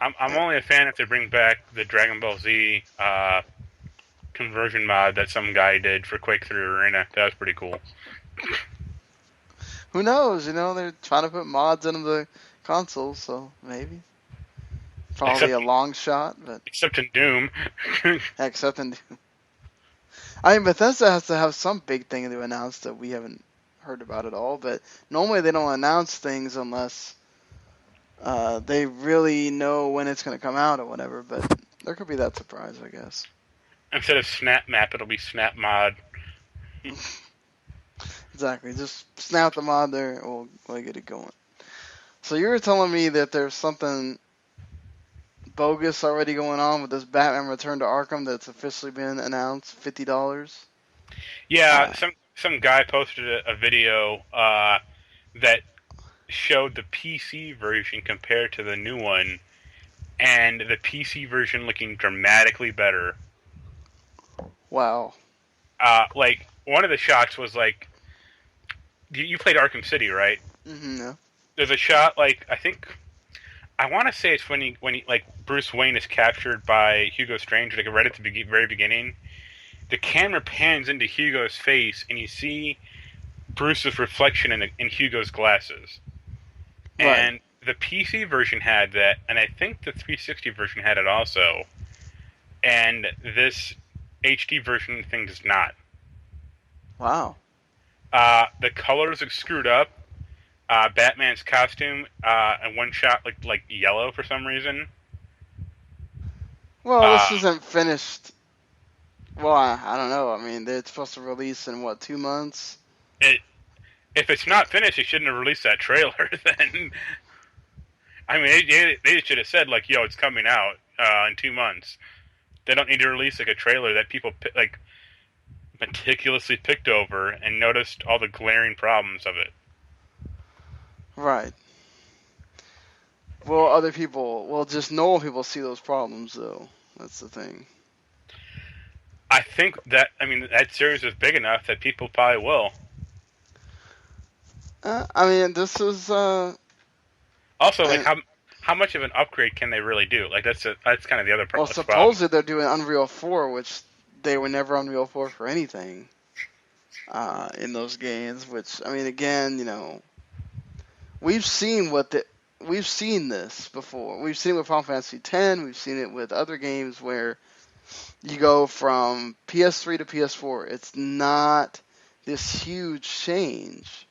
I'm only a fan if they bring back the Dragon Ball Z conversion mod that some guy did for Quake 3 Arena. That was pretty cool. Who knows? They're trying to put mods into the console, so maybe. Probably a long shot, but except in Doom. except in Doom. I mean, Bethesda has to have some big thing to announce that we haven't heard about at all. But normally they don't announce things unless they really know when it's going to come out or whatever. But there could be that surprise, I guess. Instead of Snap Map, it'll be Snap Mod. Exactly. Just snap the mod there, and we'll get it going. So you were telling me that there's something bogus already going on with this Batman Return to Arkham that's officially been announced, $50. Yeah, some guy posted a video that showed the PC version compared to the new one, and the PC version looking dramatically better. Wow. Like, one of the shots was like, you played Arkham City, right? Mm-hmm, yeah. There's a shot, like, I want to say it's when he like Bruce Wayne is captured by Hugo Strange, like right at the very beginning. The camera pans into Hugo's face, and you see Bruce's reflection in Hugo's glasses. Right. And the PC version had that, and I think the 360 version had it also. And this HD version thing does not. Wow. The colors are screwed up. Batman's costume, in one shot, like yellow for some reason. Well, this isn't finished. Well, I don't know. I mean, they're supposed to release in, 2 months? If it's not finished, they shouldn't have released that trailer then. I mean, they should have said, like, yo, it's coming out in 2 months. They don't need to release, like, a trailer that people, like, meticulously picked over and noticed all the glaring problems of it. Right. Well, just normal people see those problems, though. That's the thing. I think that series is big enough that people probably will. I mean, this is also like how much of an upgrade can they really do? Like that's kind of the other problem. Well, supposedly they're doing Unreal 4, which they were never Unreal 4 for anything in those games. Which, I mean, again, we've seen this before. We've seen it with Final Fantasy X. We've seen it with other games where you go from PS3 to PS4. It's not this huge change.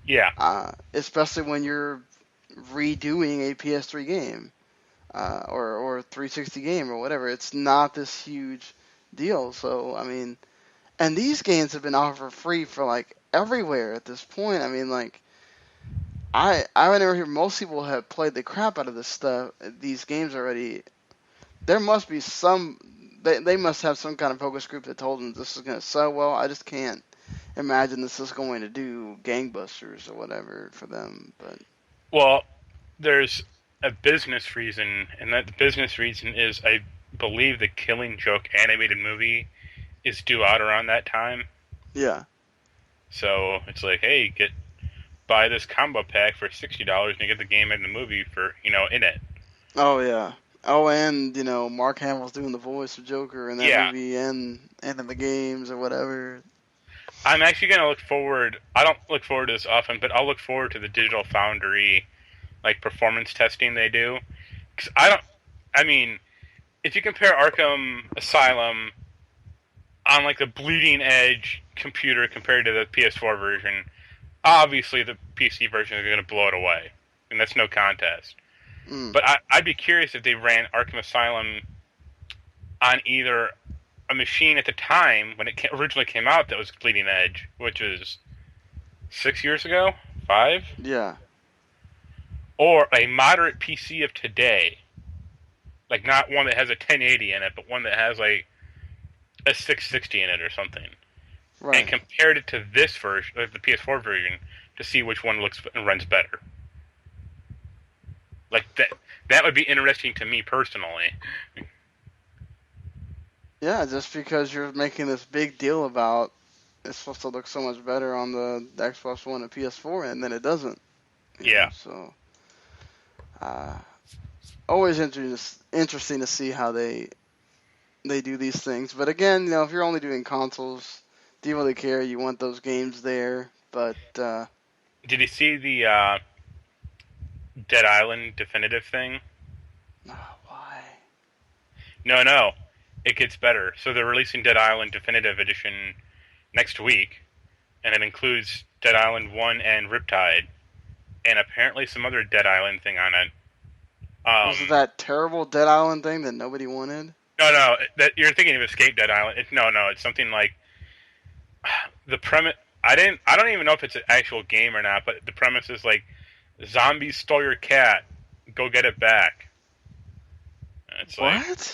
Yeah. Especially when you're redoing a PS3 game or 360 game or whatever. It's not this huge deal. So, I mean, and these games have been offered free for, like, everywhere at this point. I mean, like, I never hear most people have played the crap out of this stuff, these games already. There must be they must have some kind of focus group that told them this is going to sell well. I just can't imagine this is going to do gangbusters or whatever for them. But well, there's a business reason, and that business reason is, I believe, the Killing Joke animated movie is due out around that time. Yeah. So it's like, hey, buy this combo pack for $60 and you get the game and the movie for in it. Oh yeah. Oh, and Mark Hamill's doing the voice of Joker in that movie and in the games or whatever. I'm actually gonna look forward. I don't look forward to this often, but I'll look forward to the Digital Foundry, like, performance testing they do. Because I mean, if you compare Arkham Asylum on, like, the bleeding edge computer compared to the PS4 version, obviously the PC version is going to blow it away, and that's no contest. But I'd be curious if they ran Arkham Asylum on either a machine at the time when it originally came out that was bleeding edge, which was 6 years ago, 5, Yeah. or a moderate PC of today, like not one that has a 1080 in it, but one that has like a 660 in it or something, and Right. compared it to this version, the PS4 version, to see which one looks and runs better. Like that would be interesting to me personally. Yeah, just because you're making this big deal about it's supposed to look so much better on the Xbox One and PS4, and then it doesn't. Yeah. So, always interesting to see how they do these things. But again, if you're only doing consoles, do you really care? You want those games there, but Did you see the Dead Island definitive thing? why? No. It gets better. So they're releasing Dead Island Definitive Edition next week, and it includes Dead Island 1 and Riptide, and apparently some other Dead Island thing on it. Was it that terrible Dead Island thing that nobody wanted? No, that you're thinking of Escape Dead Island. No, it's something like the premise. I don't even know if it's an actual game or not, but the premise is like zombies stole your cat, go get it back. And it's what? Like,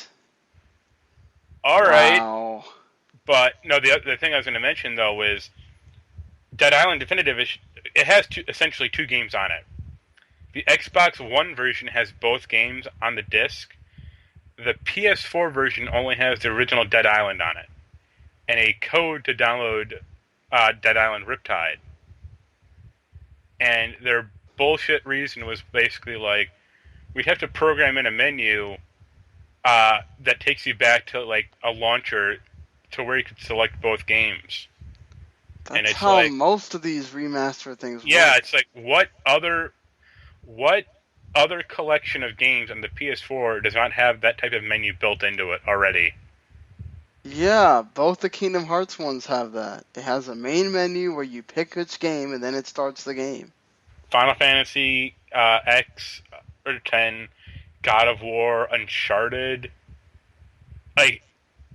all right, Wow. but no. The thing I was going to mention though is Dead Island Definitive. It has essentially two games on it. The Xbox One version has both games on the disc. The PS4 version only has the original Dead Island on it, and a code to download Dead Island Riptide. And their bullshit reason was basically like, we'd have to program in a menu that takes you back to like a launcher to where you could select both games. That's and it's how like, most of these remaster things yeah, work. it's like what other collection of games on the PS4 does not have that type of menu built into it already? Yeah, both the Kingdom Hearts ones have that. It has a main menu where you pick which game and then it starts the game. Final Fantasy X or 10, God of War, Uncharted, like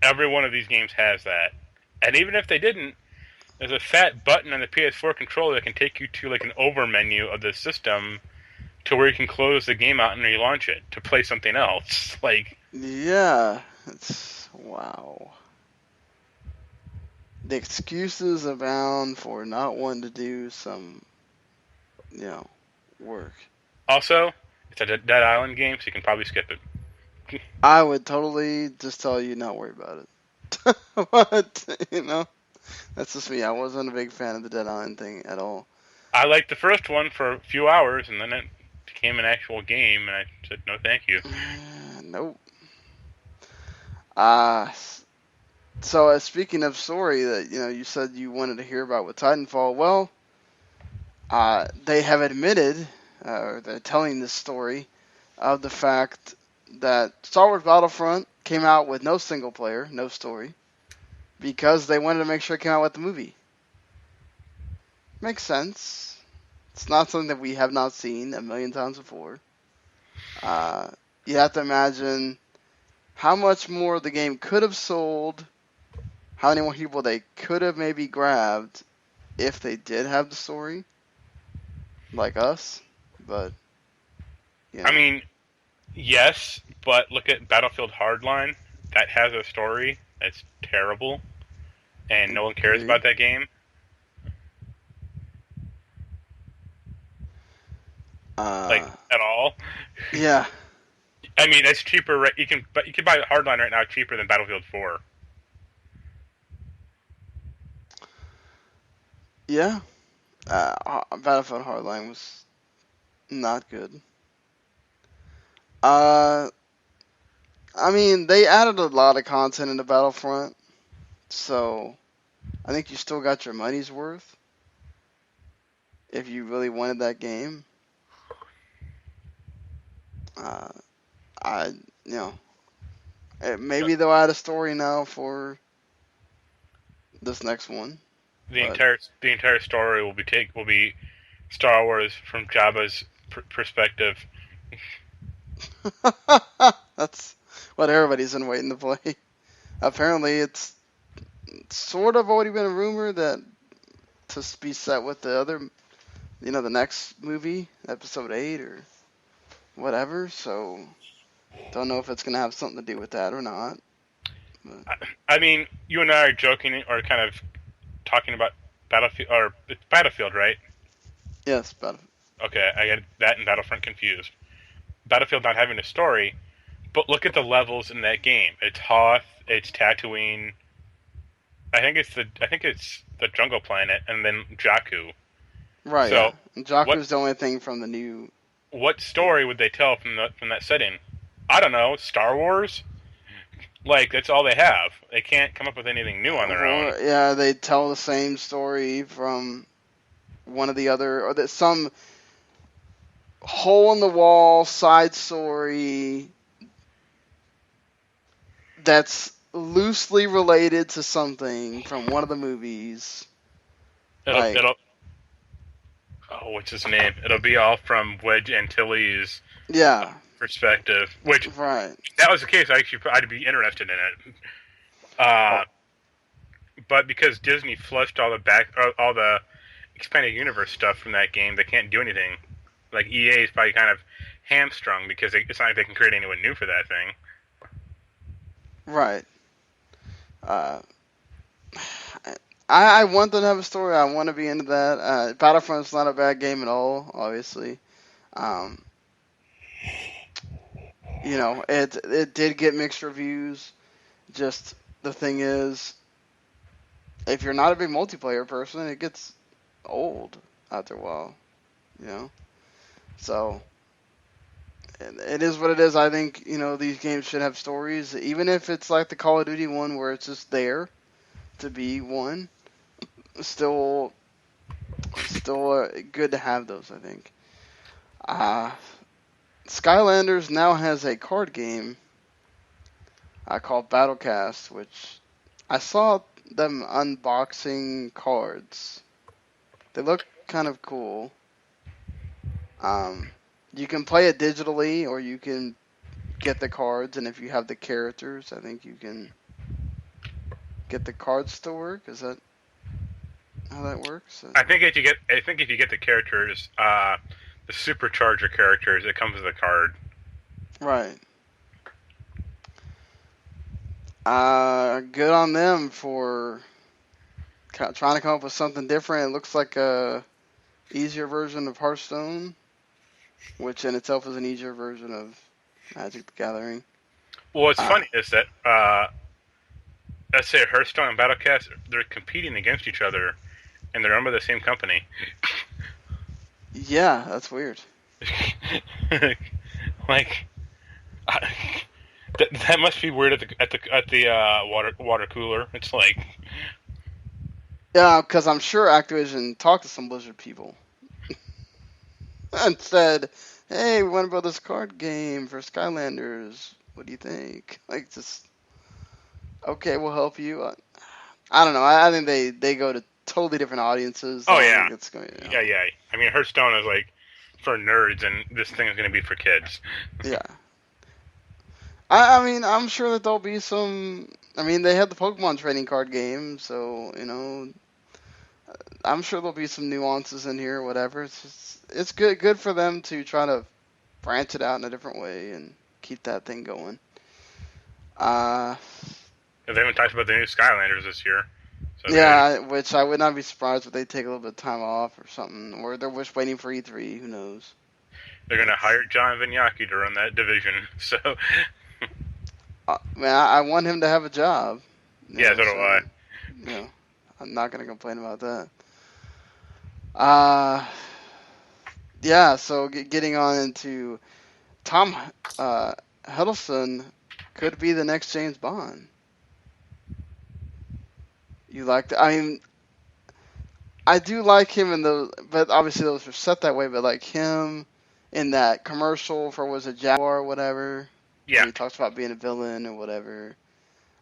every one of these games has that. And even if they didn't, there's a fat button on the PS4 controller that can take you to like an over menu of the system to where you can close the game out and relaunch it to play something else. Like, Yeah, it's wow. The excuses abound for not wanting to do some, work. also, it's a Dead Island game, so you can probably skip it. I would totally just tell you not worry about it. But, that's just me. I wasn't a big fan of the Dead Island thing at all. I liked the first one for a few hours, and then it became an actual game, and I said, no thank you. Nope. So speaking of story that you said you wanted to hear about with Titanfall, well, they have admitted, or they're telling this story of the fact that Star Wars Battlefront came out with no single player, no story, because they wanted to make sure it came out with the movie. Makes sense. It's not something that we have not seen a million times before. You have to imagine how much more the game could have sold, how many more people they could have maybe grabbed if they did have the story, like us. But, I mean, yes, but look at Battlefield Hardline. That has a story that's terrible, and no one cares about that game. Like, at all. Yeah. I mean, it's cheaper. You can buy Hardline right now cheaper than Battlefield 4. Yeah. Battlefield Hardline was not good. I mean, they added a lot of content into Battlefront, so I think you still got your money's worth if you really wanted that game. Maybe they'll add a story now for this next one. The entire story will be Star Wars from Jabba's perspective. That's what everybody's been waiting to play. apparently it's sort of already been a rumor that to be set with the other, the next movie, episode 8 or whatever. So don't know if it's gonna have something to do with that or not. But, I mean, you and I are joking or kind of talking about Battlefield, or it's Battlefield, right? yes, but Okay, I get that and Battlefront confused. Battlefield not having a story, but look at the levels in that game. It's Hoth, it's Tatooine. I think it's the Jungle Planet, and then Jakku. right, So, yeah. And what Jakku's the only thing from the new. what story would they tell from that setting? I don't know. Star Wars. Like that's all they have. They can't come up with anything new on their own. Or yeah, they tell the same story from one of the other, or that some hole in the wall side story that's loosely related to something from one of the movies. It'll Like, it'll oh, what's his name? It'll be all from Wedge Antilles' yeah, perspective. Which, if right. that was the case, I'd be interested in it. Oh, But because Disney flushed all the expanded universe stuff from that game, they can't do anything. Like EA is probably kind of hamstrung because it's not like they can create anyone new for that thing. right. Uh, I want them to have a story. I want to be into that. Battlefront's not a bad game at all, obviously. Um, it did get mixed reviews. Just the thing is, if you're not a big multiplayer person, it gets old after a while. You know, so it is what it is. I think these games should have stories, even if it's like the Call of Duty one where it's just there to be one. Still good to have those. I think. Skylanders now has a card game called Battlecast, which I saw them unboxing cards. They look kind of cool. You can play it digitally, or you can get the cards, and if you have the characters, I think you can get the cards to work. Is that how that works? I think if you get the characters, the supercharger characters, it comes with a card. Right. Good on them for trying to come up with something different. It looks like a easier version of Hearthstone, which in itself is an easier version of Magic the Gathering. Well, what's funny is that let's say Hearthstone and Battlecast, they're competing against each other, and they're owned by the same company. Yeah, that's weird. Like, that must be weird at the water cooler. It's like, Yeah, because I'm sure Activision talked to some Blizzard people and said, "Hey, we want to build this card game for Skylanders. What do you think?" Like, just okay, we'll help you. I don't know. I think they go to totally different audiences. oh yeah, It's going. yeah. I mean, Hearthstone is like for nerds, and this thing is going to be for kids. Yeah. I mean, I'm sure that there'll be some. I mean, they had the Pokemon trading card game, so I'm sure there'll be some nuances in here, whatever. It's good for them to try to branch it out in a different way and keep that thing going. They haven't talked about the new Skylanders this year. So Yeah, which I would not be surprised if they take a little bit of time off or something, or they're just waiting for E3. Who knows? they're going to hire John Vignacchi to run that division. So Man, I want him to have a job. yeah, so do I. I'm not gonna complain about that. Yeah. So getting on into Tom Hiddleston could be the next James Bond. You like that? I mean, I do like him in but obviously those were set that way. But like him in that commercial for was it Jaguar or whatever. Yeah, He talks about being a villain or whatever.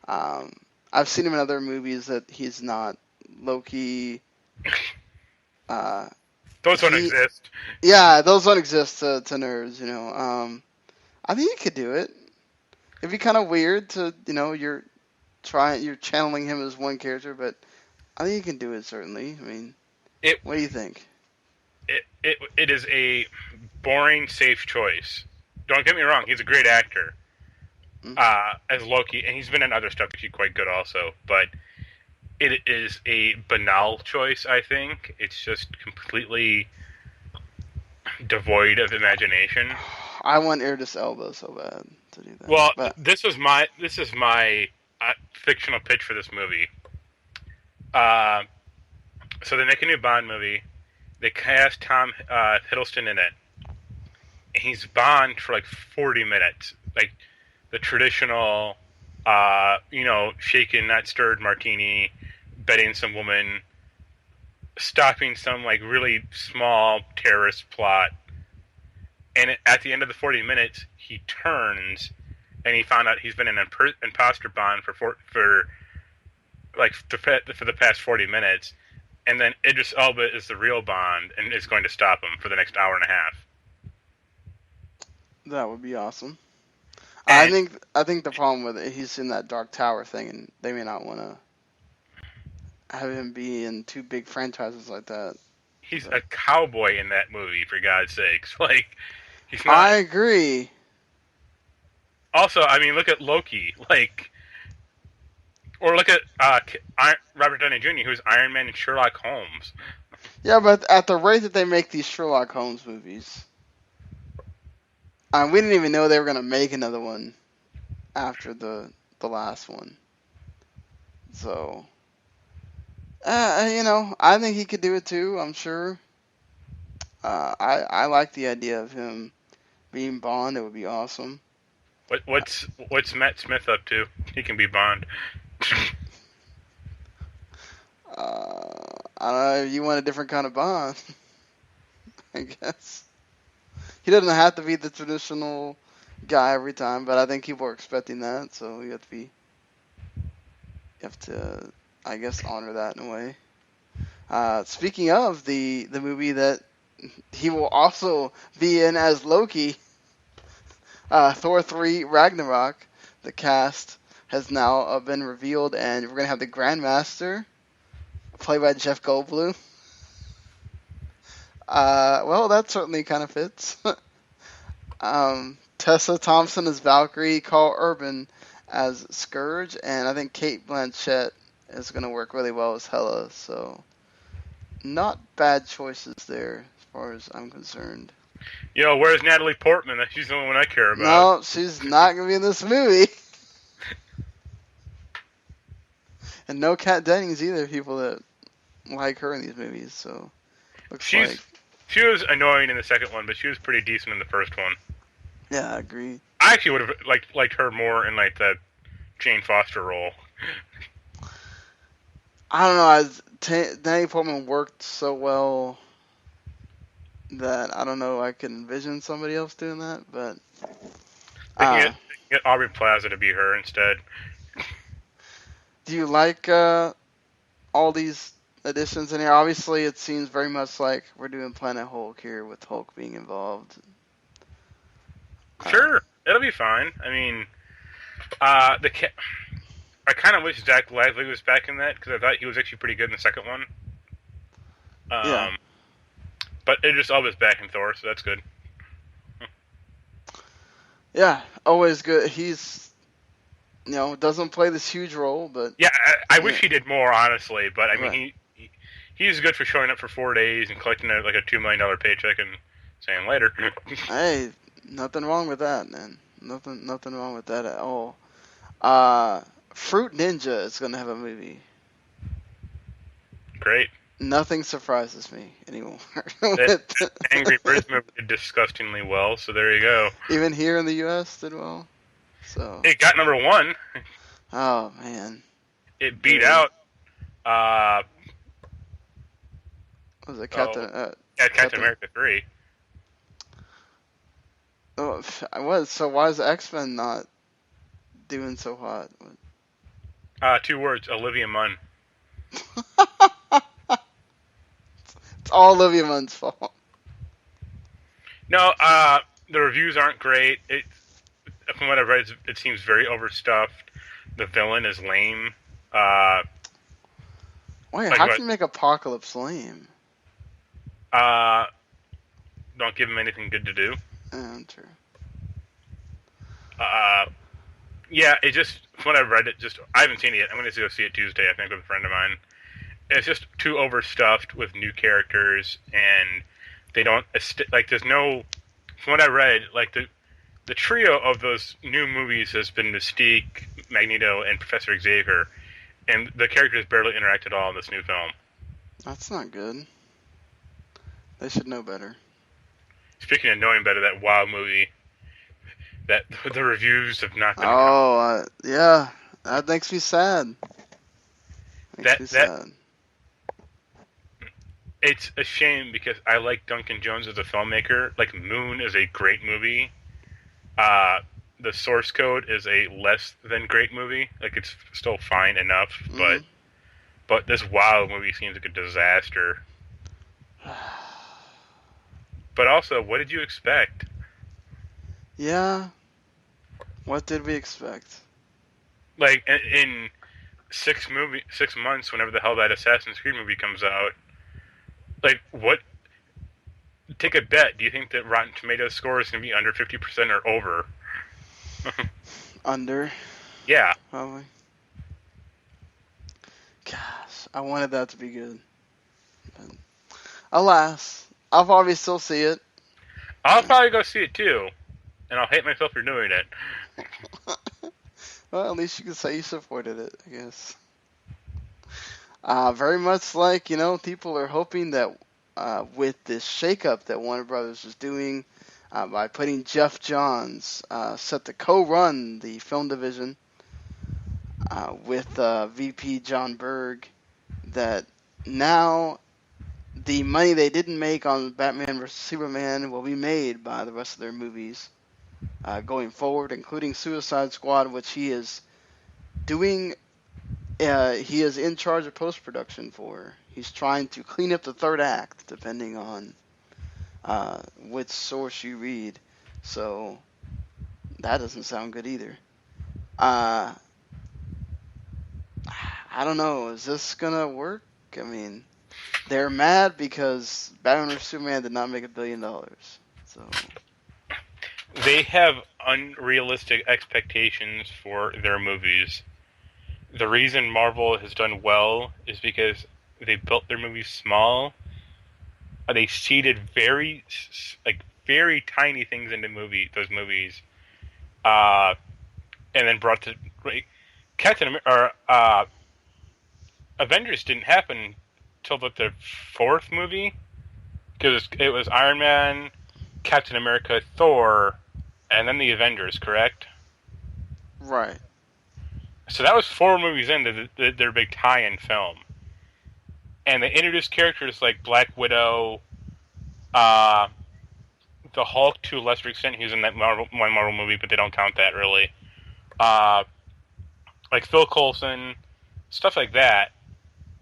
I've seen him in other movies that he's not low-key. those don't exist. Yeah, those don't exist to nerds, I think he could do it. It'd be kind of weird to, you're you're channeling him as one character, but I think you can do it certainly. I mean, It what do you think? it is a boring, safe choice. Don't get me wrong; he's a great actor as Loki, and he's been in other stuff actually quite good also. But it is a banal choice. I think it's just completely devoid of imagination. I want Idris Elba so bad to do that. Well, But this is my fictional pitch for this movie. Uh, so they make a new Bond movie. They cast Tom Hiddleston in it. He's Bond for like 40 minutes, like the traditional, shaken not stirred martini, betting some woman, stopping some like really small terrorist plot. And at the end of the 40 minutes, he turns, and he found out he's been an imposter Bond for the past 40 minutes, and then Idris Elba is the real Bond and is going to stop him for the next hour and a half. that would be awesome. And I think the problem with it, he's in that Dark Tower thing, and they may not want to have him be in two big franchises like that. he's a cowboy in that movie, for God's sakes. Like, he's not. I agree. Also, I mean, look at Loki. Like, or look at Robert Downey Jr., who's Iron Man and Sherlock Holmes. Yeah, but at the rate that they make these Sherlock Holmes movies, we didn't even know they were going to make another one after the last one. So, I think he could do it too, I'm sure. I like the idea of him being Bond. It would be awesome. What's Matt Smith up to? He can be Bond. I don't know, you want a different kind of Bond, I guess. He doesn't have to be the traditional guy every time, but I think people are expecting that, so you have to, I guess, honor that in a way. Speaking of the movie that he will also be in as Loki, Thor 3 Ragnarok, the cast has now been revealed, and we're going to have the Grandmaster, played by Jeff Goldblum. Well, that certainly kind of fits. Tessa Thompson as Valkyrie, Carl Urban as Scourge, and I think Cate Blanchett is going to work really well as Hela, so not bad choices there as far as I'm concerned. Yo, where's Natalie Portman? She's the only one I care about. No, she's not going to be in this movie. And no Kat Dennings either, people that like her in these movies, so She was annoying in the second one, but she was pretty decent in the first one. Yeah, I agree. I actually would have liked her more in like the Jane Foster role. I don't know, Natalie Portman worked so well that I don't know I could envision somebody else doing that, but Get Aubrey Plaza to be her instead. do you like all these additions in here? Obviously, it seems very much like we're doing Planet Hulk here with Hulk being involved. Sure, it'll be fine. I mean, I kind of wish Zach Lively was back in that because I thought he was actually pretty good in the second one. Yeah. But Idris Elba's back in Thor, so that's good. Yeah, always good. He's, doesn't play this huge role, but... Yeah, I wish he did more, honestly, but I mean, he's good for showing up for 4 days and collecting a $2 million paycheck and saying later. Hey, nothing wrong with that, man. Nothing wrong with that at all. Fruit Ninja is going to have a movie. Great. Nothing surprises me anymore. Angry Birds movie did disgustingly well, so there you go. Even here in the U.S. did well. So It got number 1. Oh man. It beat out. Was it Captain? Captain America 3. Oh, I was. So why is X-Men not doing so hot? 2 words: Olivia Munn. It's all Olivia Munn's fault. No, the reviews aren't great. From what I've read, it seems very overstuffed. the villain is lame. Uh, Wait, like how what? can you make Apocalypse lame? Uh, don't give him anything good to do. True. Yeah, it just from what I've read, I haven't seen it yet. I'm going to go see it Tuesday, I think, with a friend of mine. It's just too overstuffed with new characters, and they don't like. There's no. From what I read, like the trio of those new movies has been Mystique, Magneto, and Professor Xavier, and the characters barely interact at all in this new film. That's not good. They should know better. Speaking of knowing better, that WoW movie, that the reviews have not been. Yeah, that makes me sad. Sad. It's a shame because I like Duncan Jones as a filmmaker. Like Moon is a great movie. The Source Code is a less than great movie. Like it's still fine enough, but this WoW movie seems like a disaster. But also, what did you expect? Yeah. What did we expect? Like in 6 months, whenever the hell that Assassin's Creed movie comes out, like what? Take a bet. Do you think that Rotten Tomatoes score is going to be under 50% or over? Under. Yeah. Probably. Gosh, I wanted that to be good. But alas, I'll probably still see it. I'll probably go see it too, and I'll hate myself for doing it. Well, at least you can say you supported it, I guess. Very much like, people are hoping that with this shakeup that Warner Brothers is doing by putting Jeff Johns set to co-run the film division with VP John Berg, that now the money they didn't make on Batman vs. Superman will be made by the rest of their movies going forward, including Suicide Squad, which he is doing. He is in charge of post-production for. He's trying to clean up the third act, depending on which source you read. So that doesn't sound good either. I don't know. Is this gonna work? I mean, they're mad because Batman vs Superman did not make $1 billion. So they have unrealistic expectations for their movies. The reason Marvel has done well is because they built their movies small. They seeded very tiny things into those movies, and then brought to Captain America. Avengers didn't happen till the 4th movie, because it was Iron Man, Captain America, Thor, and then the Avengers. Correct? Right. So that was 4 movies into their big tie-in film. And they introduced characters like Black Widow, the Hulk to a lesser extent. He was in that one Marvel movie, but they don't count that really. Like Phil Coulson, stuff like that.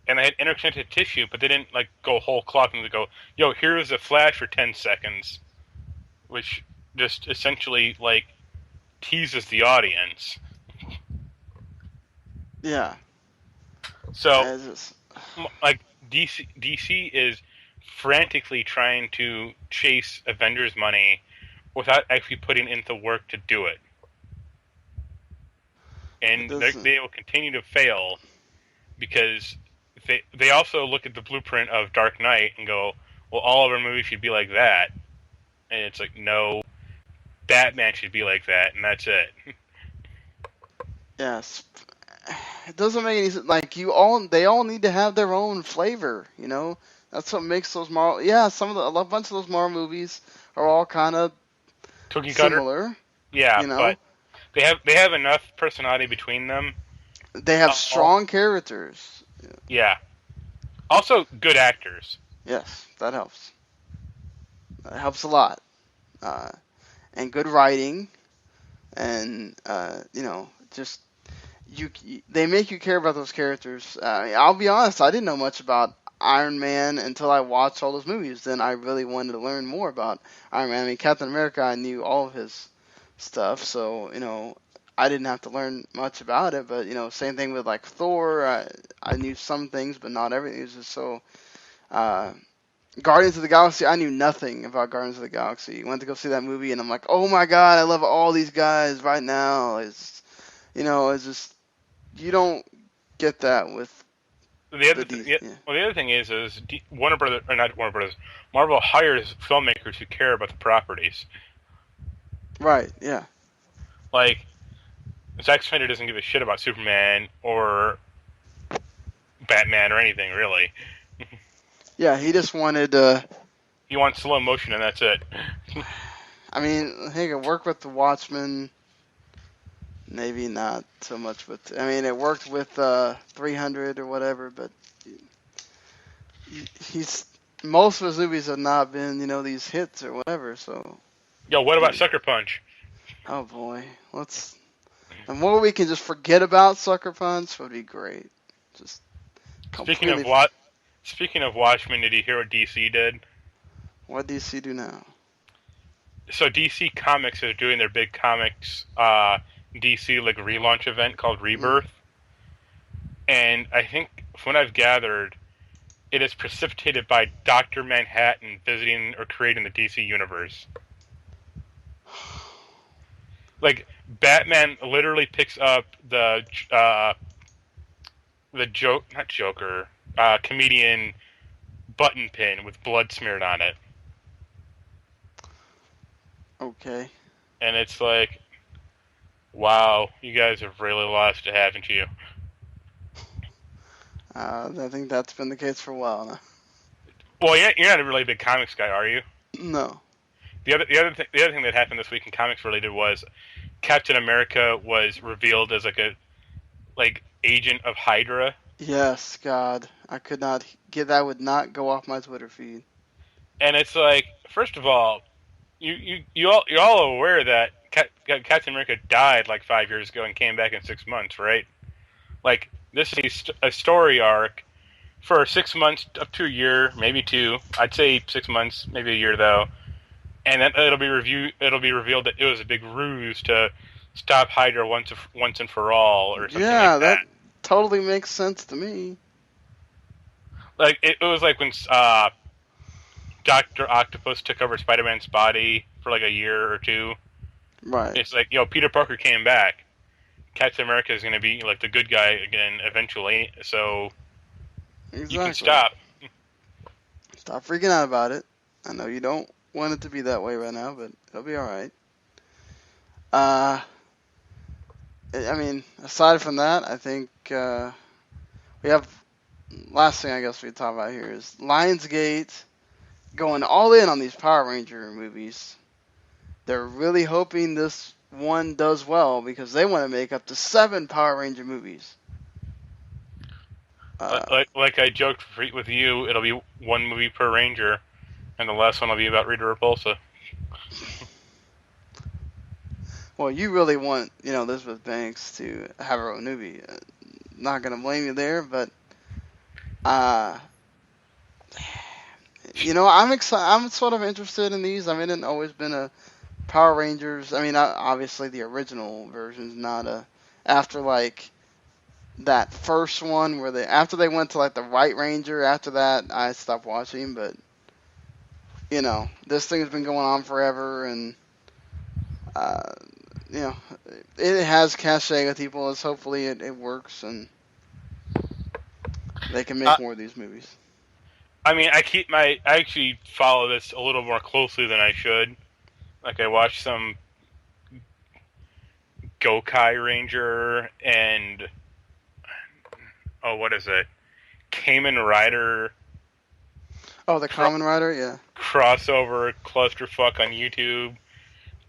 And they had interconnected tissue, but they didn't go whole clock and go, yo, here's a Flash for 10 seconds. Which just essentially teases the audience. Yeah. So, DC is frantically trying to chase Avengers money without actually putting in the work to do it. And they will continue to fail because they also look at the blueprint of Dark Knight and go, well, all of our movies should be like that. And it's like, no, Batman should be like that, and that's it. Yes. It doesn't make any sense. They all need to have their own flavor, That's what makes those Marvel. Yeah, a bunch of those Marvel movies are all kind of similar. Yeah, but they have enough personality between them. They have strong characters. Yeah. Also, good actors. Yes, that helps. That helps a lot. And good writing, and just. They make you care about those characters. I'll be honest, I didn't know much about Iron Man until I watched all those movies. Then I really wanted to learn more about Iron Man. I mean, Captain America, I knew all of his stuff, so I didn't have to learn much about it, but same thing with like Thor. I knew some things, but not everything. It was just so. Uh, Guardians of the Galaxy, I knew nothing about Guardians of the Galaxy. Went to go see that movie, and I'm like, oh my god, I love all these guys right now. It's just you don't get that with The other the th- DC. yeah, Yeah. well, the other thing is Warner Brothers, or not Warner Brothers, Marvel hires filmmakers who care about the properties. Right. Yeah. Like Zack Snyder doesn't give a shit about Superman or Batman or anything really. Yeah. He just wanted. He wants slow motion and that's it. I mean, he could work with the Watchmen. Maybe not so much with. I mean, it worked with 300 or whatever, but he's most of his movies have not been these hits or whatever. So. Yo, what about Sucker Punch? Oh boy, let's. The more we can just forget about Sucker Punch would be great. Just completely. Speaking of Watchmen, did you hear what DC did? What do DC do now? So DC Comics is doing their big comics DC like relaunch event called Rebirth, and I think from what I've gathered, it is precipitated by Dr. Manhattan visiting or creating the DC universe. Like Batman literally picks up the comedian button pin with blood smeared on it. Okay. And it's like, wow, you guys have really lost it, haven't you? I think that's been the case for a while now. Well, you're not a really big comics guy, are you? No. The other thing that happened this week in comics related was Captain America was revealed as like agent of Hydra. Yes, God, I could not get that. Would not go off my Twitter feed. And it's like, first of all, you're all aware that Captain America died like 5 years ago and came back in 6 months, right? Like this is a story arc for 6 months up to a year, maybe 2. I'd say 6 months, maybe a year though. And then it'll be revealed that it was a big ruse to stop Hydra once and for all, or something like that. That totally makes sense to me. Like it was like when Dr. Octopus took over Spider-Man's body for like a year or 2. Right. It's like, Peter Parker came back. Captain America is going to be like the good guy again eventually, so exactly. You can stop. Stop freaking out about it. I know you don't want it to be that way right now, but it'll be alright. I mean, aside from that, I think we have, last thing I guess we talk about here is Lionsgate going all in on these Power Ranger movies. They're really hoping this one does well because they want to make up to 7 Power Ranger movies. Like I joked with you, it'll be 1 movie per Ranger, and the last one will be about Rita Repulsa. Well, you really want, Elizabeth Banks to have her own movie. Not gonna blame you there, but I'm excited. I'm sort of interested in these. I mean, I've always been a Power Rangers. I mean, obviously the original version's not after like that first one where after they went to like the White Ranger. After that, I stopped watching. But this thing has been going on forever, and it has cachet with people. As hopefully it works and they can make more of these movies. I mean, I actually follow this a little more closely than I should. Like I watched some Gokai Ranger and what is it? Kamen Rider. Oh, the Kamen Rider, yeah. Crossover clusterfuck on YouTube.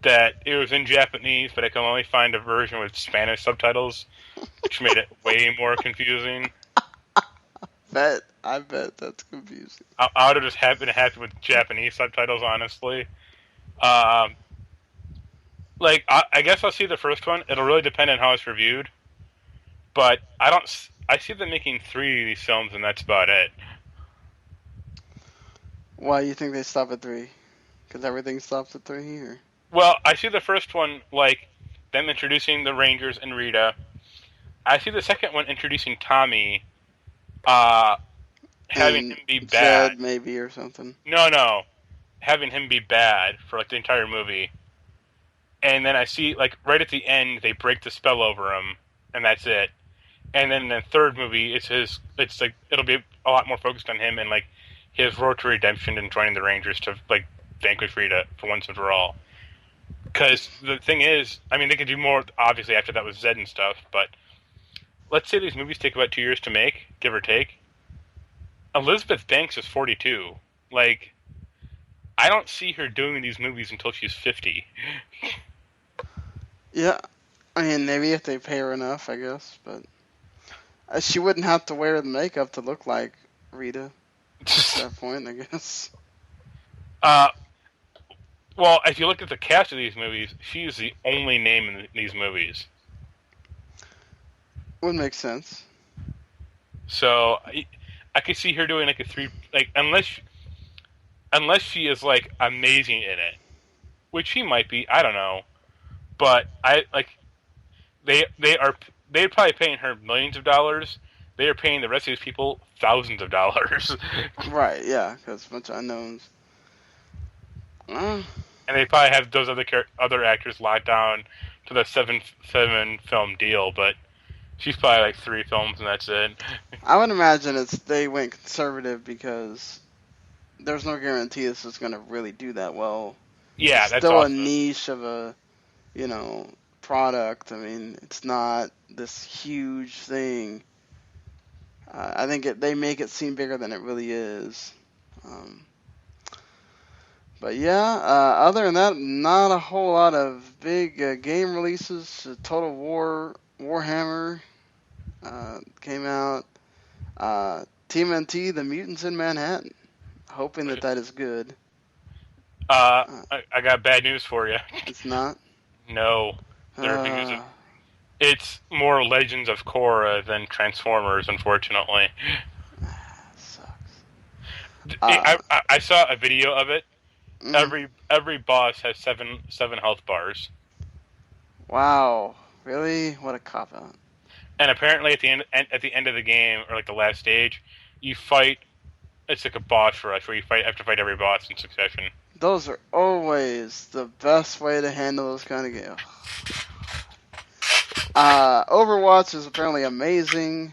That it was in Japanese, but I can only find a version with Spanish subtitles, which made it way more confusing. I bet that's confusing. I would have just been happy with Japanese subtitles, honestly. I guess I'll see the first one. It'll really depend on how it's reviewed. But I see them making 3 of these films, and that's about it. Why do you think they stop at 3? Because everything stops at 3 here. Well, I see the first one, them introducing the Rangers and Rita. I see the second one introducing Tommy, uh, having And him be bad. Zed maybe or something. No, having him be bad for like the entire movie. And then I see like right at the end they break the spell over him, and that's it. And then in the third movie, it's like it'll be a lot more focused on him and like his road to redemption and joining the Rangers to like vanquish Rita for once and for all. Because the thing is, I mean, they could do more obviously after that with Zed and stuff, but let's say these movies take about 2 years to make, give or take. Elizabeth Banks is 42. Like, I don't see her doing these movies until she's 50. Yeah, I mean, maybe if they pay her enough, I guess, but she wouldn't have to wear the makeup to look like Rita at that point, I guess. Well, if you look at the cast of these movies, she is the only name in these movies. Would make sense. So I could see her doing like unless she is like amazing in it, which she might be. I don't know, but they're probably paying her millions of dollars. They are paying the rest of these people thousands of dollars. Right, yeah, because a bunch of unknowns. And they probably have those other actors locked down to the seven film deal, but she's probably like 3 films and that's it. I would imagine they went conservative because there's no guarantee this is going to really do that well. Yeah, it's that's still awesome. a niche of a, product. I mean, it's not this huge thing. I think they make it seem bigger than it really is. But yeah, other than that, not a whole lot of big game releases. Total War, Warhammer came out. TMNT, The Mutants in Manhattan. Hoping that is good. I got bad news for you. It's not? No. It's more Legends of Korra than Transformers, unfortunately. Sucks. I saw a video of it. Mm. Every boss has seven health bars. Wow. Really? What a cop-out. And apparently at the end of the game, or like the last stage, you fight. It's like a boss rush where you have to fight every boss in succession. Those are always the best way to handle those kind of games. Overwatch is apparently amazing.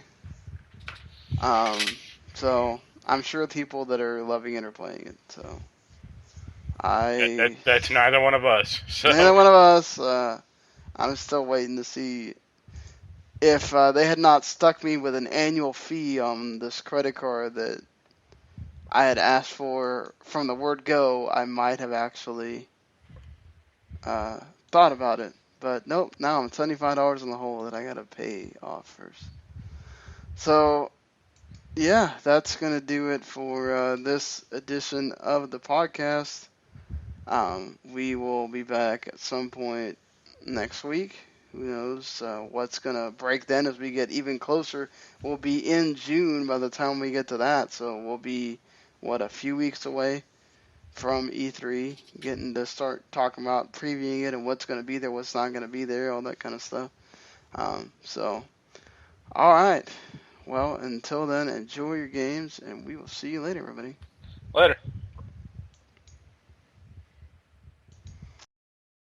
So I'm sure people that are loving it are playing it. So that's neither one of us. So. Neither one of us. I'm still waiting to see if they had not stuck me with an annual fee on this credit card that I had asked for from the word go. I might have actually thought about it. But nope, now I'm $75 in the hole that I gotta pay off first. So, yeah, that's gonna do it for this edition of the podcast. We will be back at some point next week. Who knows what's gonna break then as we get even closer. We'll be in June by the time we get to that, so we'll be, a few weeks away from E3, getting to start talking about previewing it and what's going to be there, what's not going to be there, all that kind of stuff. So, all right. Well, until then, enjoy your games, and we will see you later, everybody. Later.